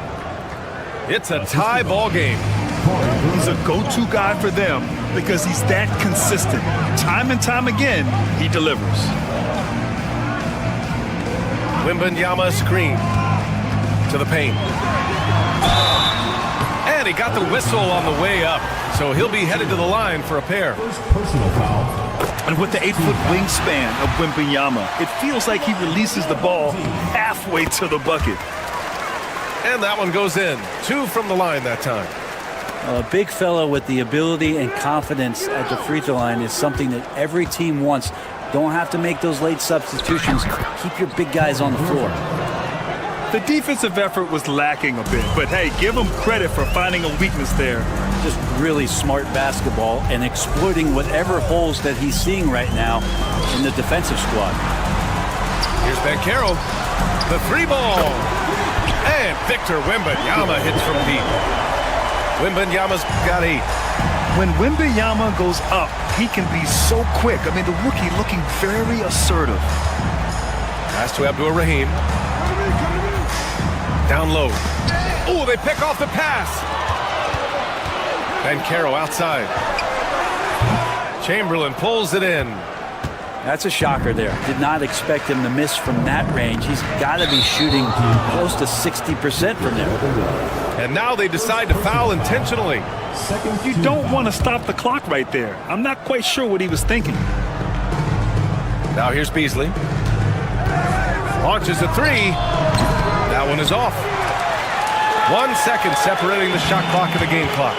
It's a tie ball game. He's a go-to guy for them because he's that consistent. Time and time again, he delivers. Wembanyama screen to the paint. And he got the whistle on the way up, so he'll be headed to the line for a pair. Personal foul. And with the 8-foot wingspan of Wembanyama, it feels like he releases the ball halfway to the bucket. And that one goes in. 2 from the line that time. A big fella with the ability and confidence at the free throw line is something that every team wants. Don't have to make those late substitutions. Keep your big guys on the floor. The defensive effort was lacking a bit, but hey, give him credit for finding a weakness there. Just really smart basketball and exploiting whatever holes that he's seeing right now in the defensive squad. Here's Banchero. The 3-ball. And Victor Wembanyama hits from deep. Wembanyama's got 8. When Wembanyama goes up, he can be so quick. I mean, the rookie looking very assertive. Pass to Abdul-Rahim. Down low. Oh, they pick off the pass. Banchero outside. Chamberlain pulls it in. That's a shocker there. Did not expect him to miss from that range. He's got to be shooting close to 60% from there. And now they decide to foul intentionally. You don't want to stop the clock right there. I'm not quite sure what he was thinking. Now here's Beasley. Launches a 3. That one is off. 1 second separating the shot clock and the game clock.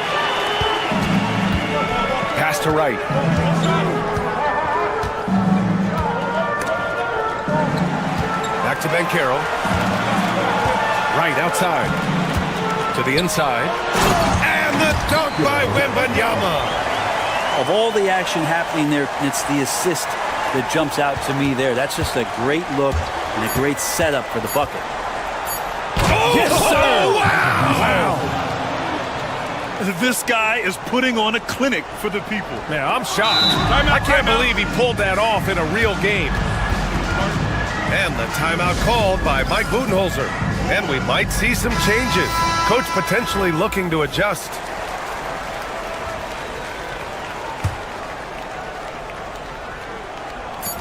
Pass to Wright. Back to Banchero. Wright outside. To the inside. And the dunk by Wembanyama. Of all the action happening there, it's the assist that jumps out to me there. That's just a great look and a great setup for the bucket. Oh, yes, sir! Wow! This guy is putting on a clinic for the people. Yeah, I'm shocked. I can't believe he pulled that off in a real game. And the timeout called by Mike Budenholzer. And we might see some changes. Coach potentially looking to adjust.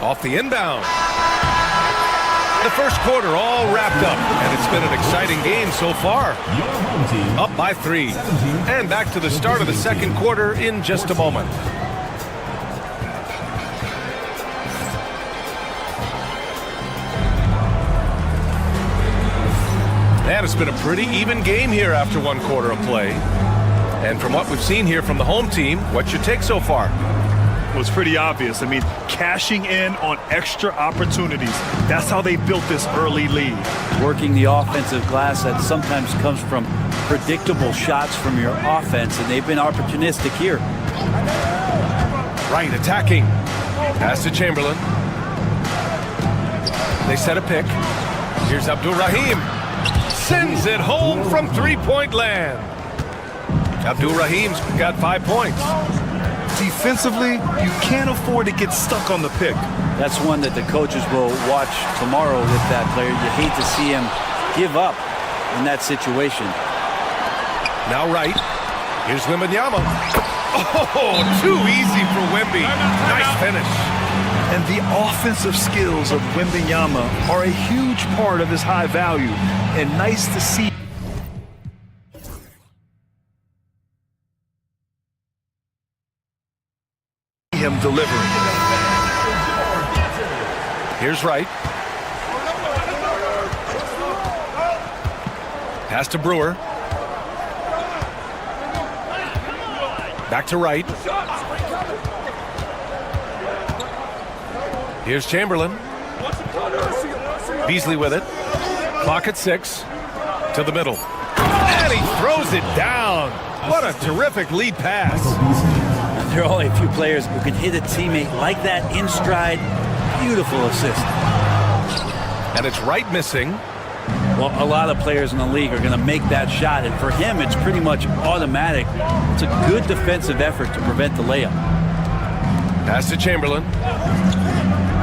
Off the inbound. The first quarter all wrapped up, and it's been an exciting game so far. Up by 3. And back to the start of the second quarter in just a moment. And it's been a pretty even game here after 1 quarter of play. And from what we've seen here from the home team, what's your take so far? Well, it's pretty obvious. I mean, cashing in on extra opportunities. That's how they built this early lead. Working the offensive glass that sometimes comes from predictable shots from your offense, and they've been opportunistic here. Right, attacking. Pass to Chamberlain. They set a pick. Here's Abdul-Rahim. Sends it home from 3-point land. Abdul-Rahim's got 5 points. Defensively, you can't afford to get stuck on the pick. That's one that the coaches will watch tomorrow with that player. You hate to see him give up in that situation. Now right. Here's Wembanyama. Oh, too easy for Wemby. Nice finish. And the offensive skills of Wembanyama are a huge part of his high value. And nice to see him delivering. Here's Wright. Pass to Brewer. Back to Wright. Here's Chamberlain. Beasley with it. Clock at 6. To the middle. And he throws it down. What a terrific lead pass. There are only a few players who can hit a teammate like that in stride. Beautiful assist. And it's Wright missing. Well, a lot of players in the league are going to make that shot, and for him, it's pretty much automatic. It's a good defensive effort to prevent the layup. Pass to Chamberlain.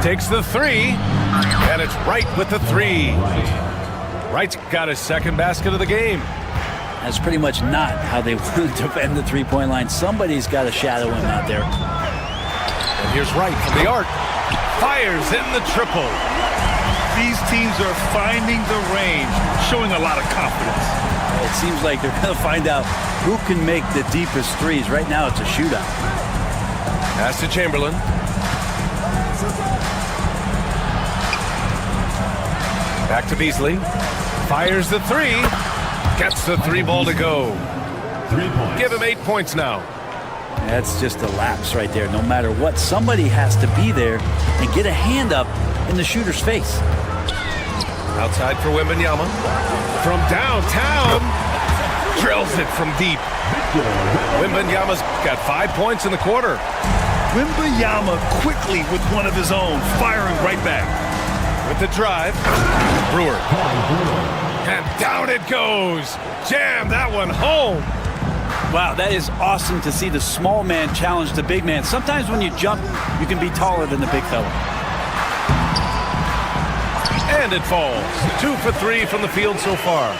Takes the 3. And it's Wright with the three. Wright's got his second basket of the game. That's pretty much not how they want to defend the three-point line. Somebody's got to shadow him out there. And here's Wright from the arc. Fires in the triple. These teams are finding the range, showing a lot of confidence. It seems like they're going to find out who can make the deepest threes. Right now, it's a shootout. Pass to Chamberlain. Back to Beasley. Fires the three. Gets the three ball to go. 3 points. Give him 8 points now. That's just a lapse right there. No matter what, somebody has to be there and get a hand up in the shooter's face. Outside for Wembanyama. From downtown. Drills it from deep. Wembanyama's got 5 points in the quarter. Wembanyama quickly with one of his own, firing right back. With the drive. Brewer. And down it goes. Jam that one home. Wow, that is awesome to see the small man challenge the big man. Sometimes when you jump, you can be taller than the big fella. And it falls. 2 for 3 from the field so far.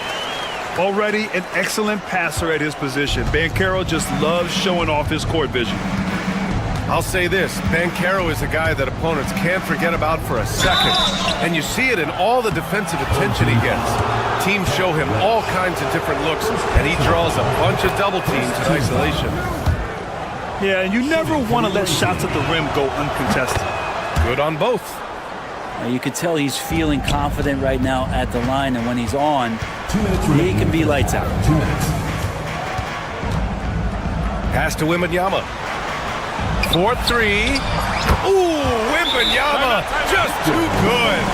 Already an excellent passer at his position. Banchero just loves showing off his court vision. I'll say this, Banchero is a guy that opponents can't forget about for a second. And you see it in all the defensive attention he gets. Teams show him all kinds of different looks, and he draws a bunch of double teams in isolation. Yeah, and you never want to let shots at the rim go uncontested. Good on both. You can tell he's feeling confident right now at the line, and when he's on, 2 minutes he remaining. can be lights out. 2 minutes. Pass to Wembanyama. 4-3. Ooh, Wembanyama, just too good.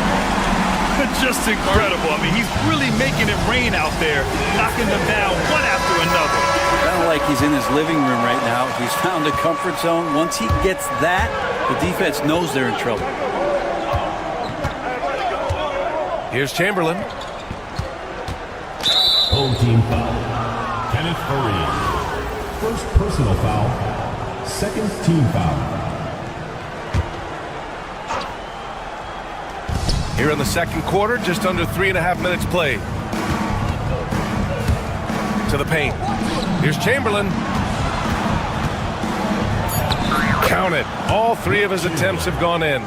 Just incredible. I mean, he's really making it rain out there, knocking them down one after another. Kind of like he's in his living room right now. He's found a comfort zone. Once he gets that, the defense knows they're in trouble. Here's Chamberlain. Home team foul. Kenneth Furry. First personal foul. Second team foul. Here in the second quarter, just under 3.5 minutes played. To the paint. Here's Chamberlain. Count it. All 3 of his attempts have gone in.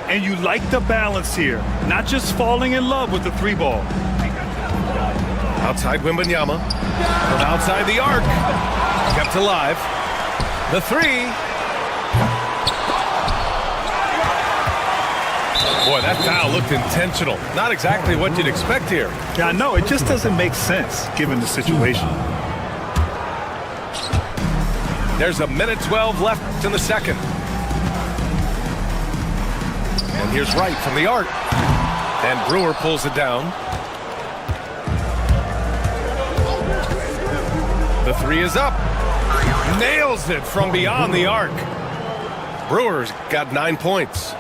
And you like the balance here, not just falling in love with the three ball. Outside Wembanyama. From outside the arc. Kept alive. The three. Boy, that foul looked intentional. Not exactly what you'd expect here. Yeah, I know. It just doesn't make sense given the situation. There's 1:12 left in the second. And here's Wright from the arc. And Brewer pulls it down. The three is up. Nails it from beyond the arc. Brewer's got 9 points.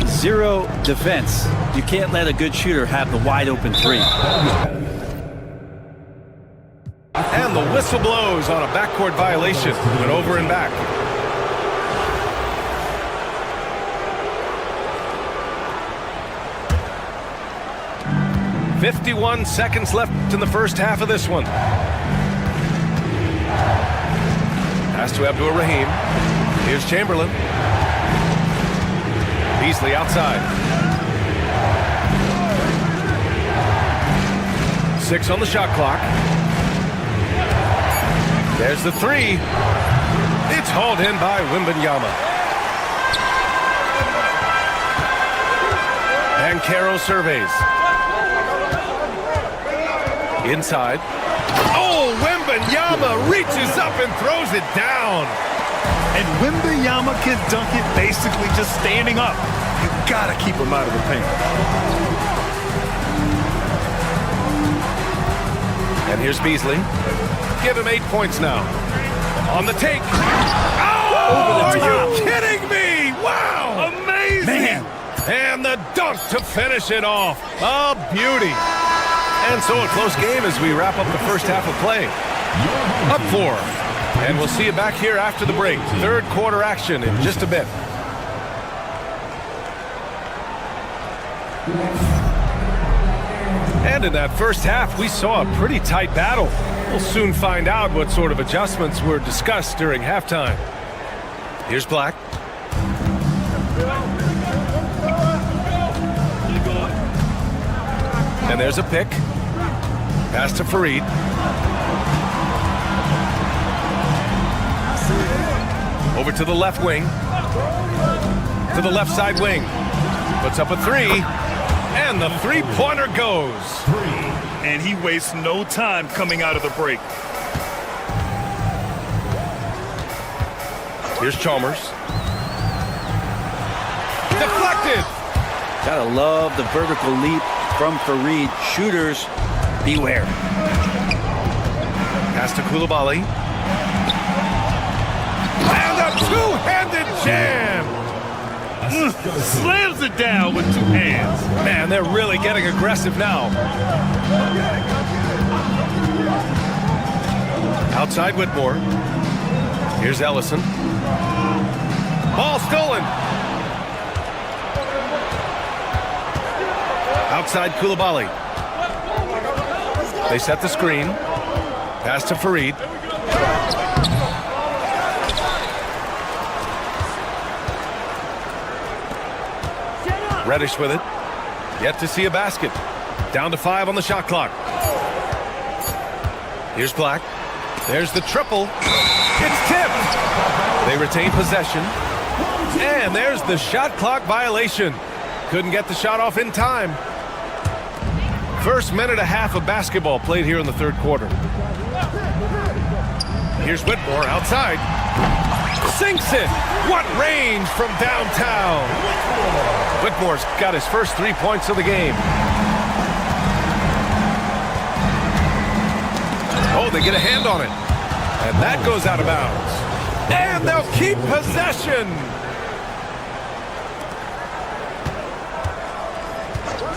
0 defense. You can't let a good shooter have the wide open three. And the whistle blows on a backcourt violation. Went over and back. "51 seconds left in the first half of this one." Pass to Abdur-Rahim. Here's Chamberlain. Beasley outside. 6 on the shot clock. There's the three. It's hauled in by Wembanyama. And Caro surveys. Inside. Oh, Wembanyama reaches up and throws it down. And Wembanyama can dunk it basically just standing up. You gotta keep him out of the paint. And here's Beasley. Give him 8 points now. On the take. Oh, are you kidding me? Wow. Amazing. Man. And the dunk to finish it off. A beauty. And so a close game as we wrap up the first half of play. Up 4. And we'll see you back here after the break. Third quarter action in just a bit. And in that first half, we saw a pretty tight battle. We'll soon find out what sort of adjustments were discussed during halftime. Here's Black. And there's a pick. Pass to Fareed. Over to the left wing. To the left side wing. Puts up a three. And the three-pointer goes. And he wastes no time coming out of the break. Here's Chalmers. Deflected. Gotta love the vertical leap from Fareed. Shooters, beware. Pass to Koulibaly. And a two-handed jam. Slams it down with two hands. Man, they're really getting aggressive now. Outside Whitmore. Here's Ellison. Ball stolen. Outside Koulibaly. They set the screen. Pass to Fareed. Reddish with it. Yet to see a basket. Down to 5 on the shot clock. Here's Black. There's the triple. It's tipped. They retain possession. And there's the shot clock violation. Couldn't get the shot off in time. First minute and a half of basketball played here in the third quarter. Here's Whitmore outside. Sinks it. What range from downtown. Whitmore's got his first 3 points of the game. Oh, they get a hand on it. And that goes out of bounds. And they'll keep possession.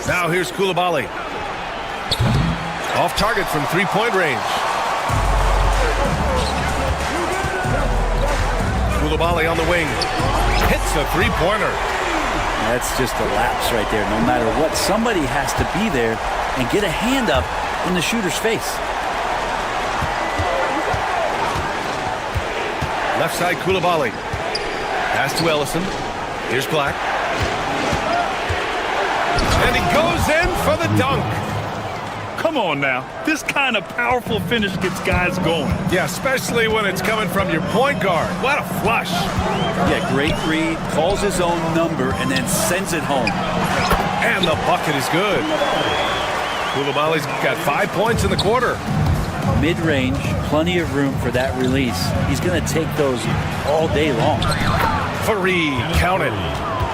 Now here's Koulibaly. Off target from three-point range. Koulibaly on the wing. Hits a three-pointer. That's just a lapse right there. No matter what, somebody has to be there and get a hand up in the shooter's face. Left side, Koulibaly. Pass to Ellison. Here's Black. And he goes in for the dunk. Come on now. This kind of powerful finish gets guys going. Yeah, especially when it's coming from your point guard. What a flush. Yeah, great read. Calls his own number and then sends it home. And the bucket is good. Koulibaly's got 5 points in the quarter. Mid-range, plenty of room for that release. He's going to take those all day long. Fareed counted.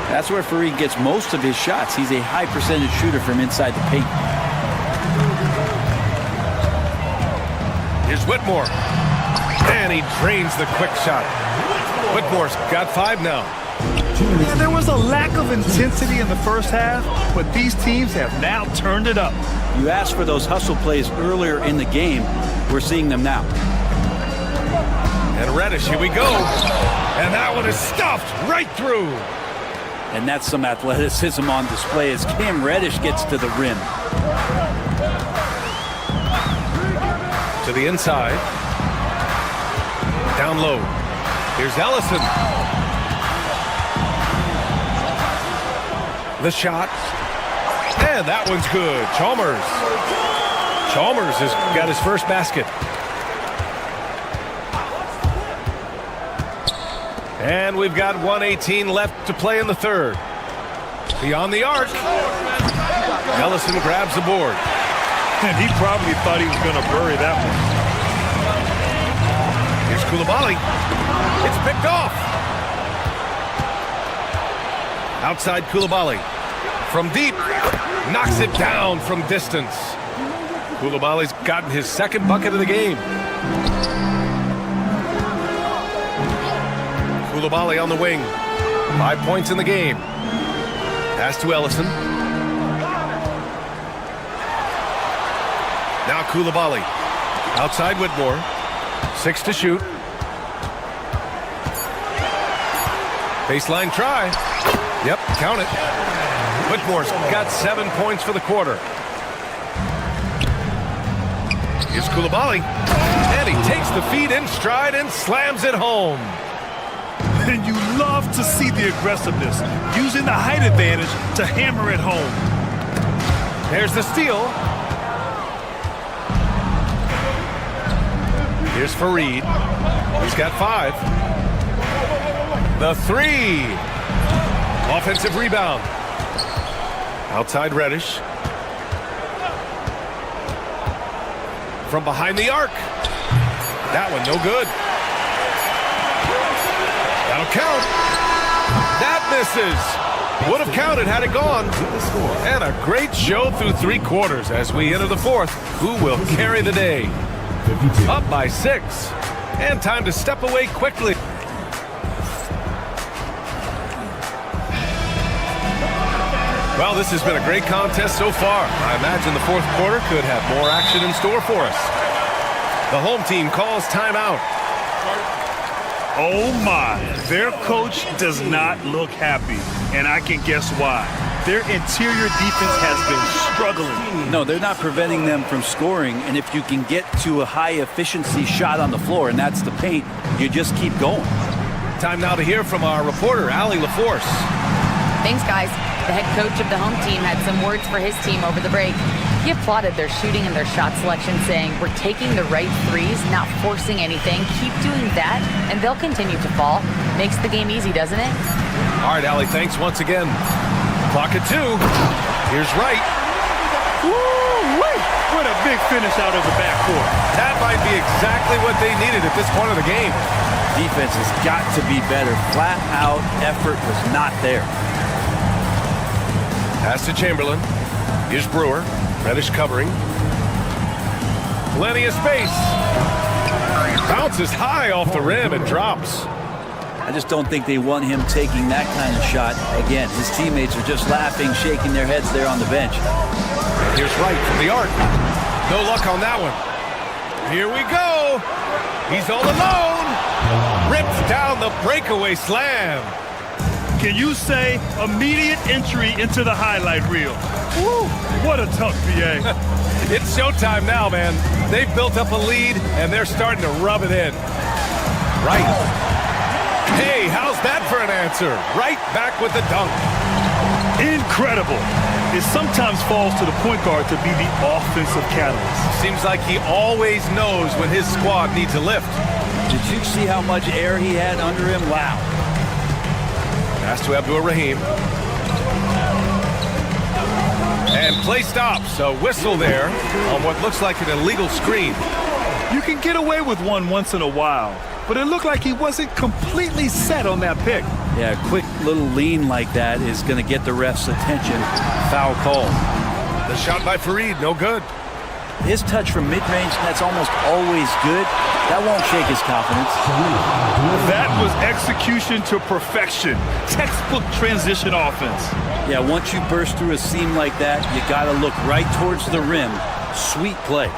That's where Fareed gets most of his shots. He's a high percentage shooter from inside the paint. Here's Whitmore. And he drains the quick shot. Whitmore's got 5 now. Yeah, there was a lack of intensity in the first half, but these teams have now turned it up. You asked for those hustle plays earlier in the game. We're seeing them now. And Reddish, here we go. And that one is stuffed right through. And that's some athleticism on display as Cam Reddish gets to the rim. To the inside. Down low. Here's Ellison. The shot. And that one's good. Chalmers. Chalmers has got his first basket. And we've got 1:18 left to play in the third. Beyond the arc. Ellison grabs the board. And he probably thought he was going to bury that one. Here's Koulibaly. It's picked off. Outside Koulibaly. From deep. Knocks it down from distance. Koulibaly's gotten his second bucket of the game. Koulibaly on the wing. 5 points in the game. Pass to Ellison. Now Koulibaly. Outside Whitmore. 6 to shoot. Baseline try. Yep, count it. Whitmore's got 7 points for the quarter. Here's Koulibaly. And he takes the feed in stride and slams it home. And you love to see the aggressiveness, using the height advantage to hammer it home. There's the steal. Here's Fareed. He's got 5. The 3. Offensive rebound. Outside Reddish. From behind the arc. That one no good. That'll count. That misses. Would have counted had it gone. And a great show through 3 quarters as we enter the 4th. Who will carry the day? Up by 6. And time to step away quickly. Well, this has been a great contest so far. I imagine the 4th quarter could have more action in store for us. The home team calls timeout. Oh my, their coach does not look happy, and I can guess why. Their interior defense has been struggling. No, they're not preventing them from scoring, and if you can get to a high-efficiency shot on the floor, and that's the paint, you just keep going. Time now to hear from our reporter, Allie LaForce. Thanks, guys. The head coach of the home team had some words for his team over the break. He applauded their shooting and their shot selection, saying, "We're taking the right threes, not forcing anything. Keep doing that, and they'll continue to fall." Makes the game easy, doesn't it? All right, Allie, thanks once again. Clock at 2. Here's Wright. Woo-wee! What a big finish out of the backcourt. That might be exactly what they needed at this point of the game. Defense has got to be better. Flat out effort was not there. Pass to Chamberlain. Here's Brewer. Reddish covering. Plenty of space. Bounces high off the rim and drops. I just don't think they want him taking that kind of shot. Again, his teammates are just laughing, shaking their heads there on the bench. Here's Wright from the arc. No luck on that one. Here we go. He's all alone. Rips down the breakaway slam. Can you say immediate entry into the highlight reel? Woo! What a tough PA. It's showtime now, man. They've built up a lead, and they're starting to rub it in. Right. Hey, how's that for an answer? Right back with the dunk. Incredible. It sometimes falls to the point guard to be the offensive catalyst. Seems like he always knows when his squad needs a lift. Did you see how much air he had under him? Wow. Pass to Abdur-Rahim. And play stops. A whistle there on what looks like an illegal screen. You can get away with one once in a while, but it looked like he wasn't completely set on that pick. Yeah, a quick little lean like that is going to get the ref's attention. Foul call. The shot by Fareed, no good. His touch from mid-range, that's almost always good. That won't shake his confidence. That was execution to perfection. Textbook transition offense. Yeah, once you burst through a seam like that, you got to look right towards the rim. Sweet play.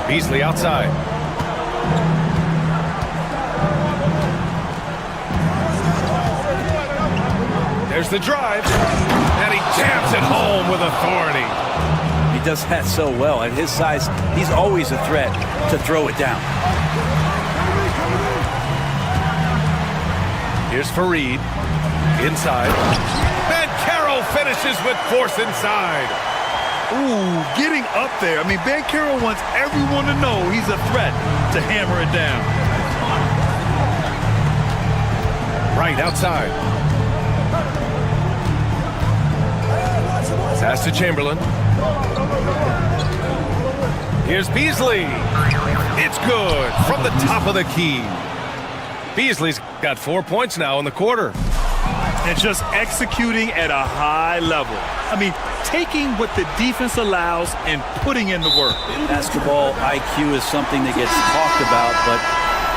Beasley outside. There's the drive. And he jams it home with authority. He does that so well. At his size, he's always a threat to throw it down. Here's Fareed. Inside. Banchero finishes with force inside. Ooh, getting up there. I mean, Banchero wants everyone to know he's a threat to hammer it down. Right outside. Pass to Chamberlain. Here's Beasley. It's good from the top of the key. Beasley's got 4 points now in the quarter. And just executing at a high level. I mean, taking what the defense allows and putting in the work. Basketball IQ is something that gets talked about, but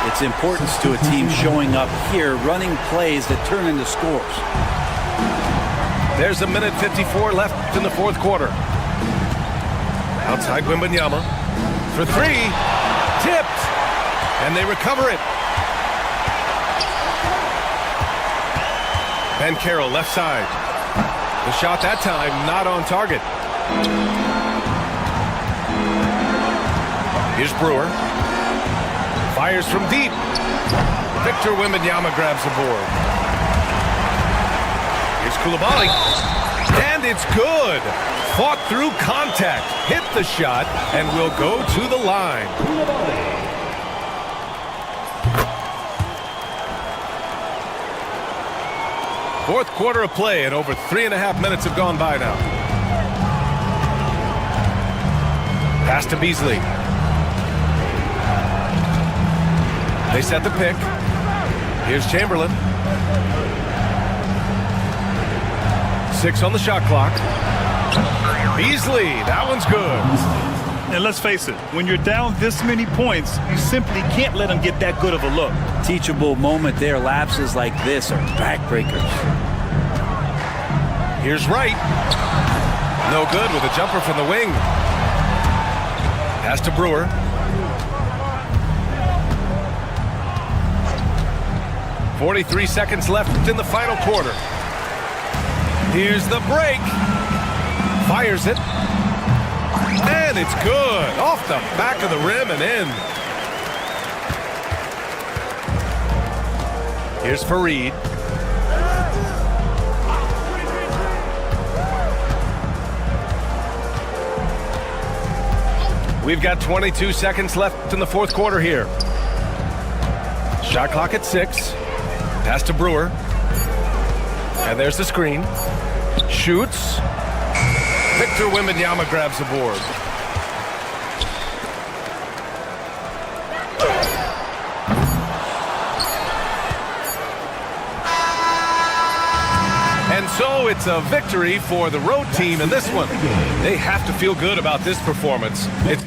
its importance to a team showing up here, running plays that turn into scores. There's a minute 54 left in the 4th quarter. Outside Wembanyama for 3. Tipped. And they recover it. Ben Carroll, left side. The shot that time not on target. Here's Brewer. Fires from deep. Victor Wembanyama grabs the board. Here's Coulibaly. And it's good. Fought through contact. Hit the shot and will go to the line. Fourth quarter of play, and over 3.5 minutes have gone by now. Pass to Beasley. They set the pick. Here's Chamberlain. 6 on the shot clock. Beasley, that one's good. And let's face it, when you're down this many points, you simply can't let them get that good of a look. Teachable moment there. Lapses like this are backbreakers. Here's Wright. No good with a jumper from the wing. Pass to Brewer. .43 seconds left in the final quarter. Here's the break. Fires it. And it's good. Off the back of the rim and in. Here's Fareed. We've got 22 seconds left in the fourth quarter here. Shot clock at 6. Pass to Brewer. And there's the screen. Shoots. Victor Wembanyama grabs the board. And so it's a victory for the road team in this one. They have to feel good about this performance. It's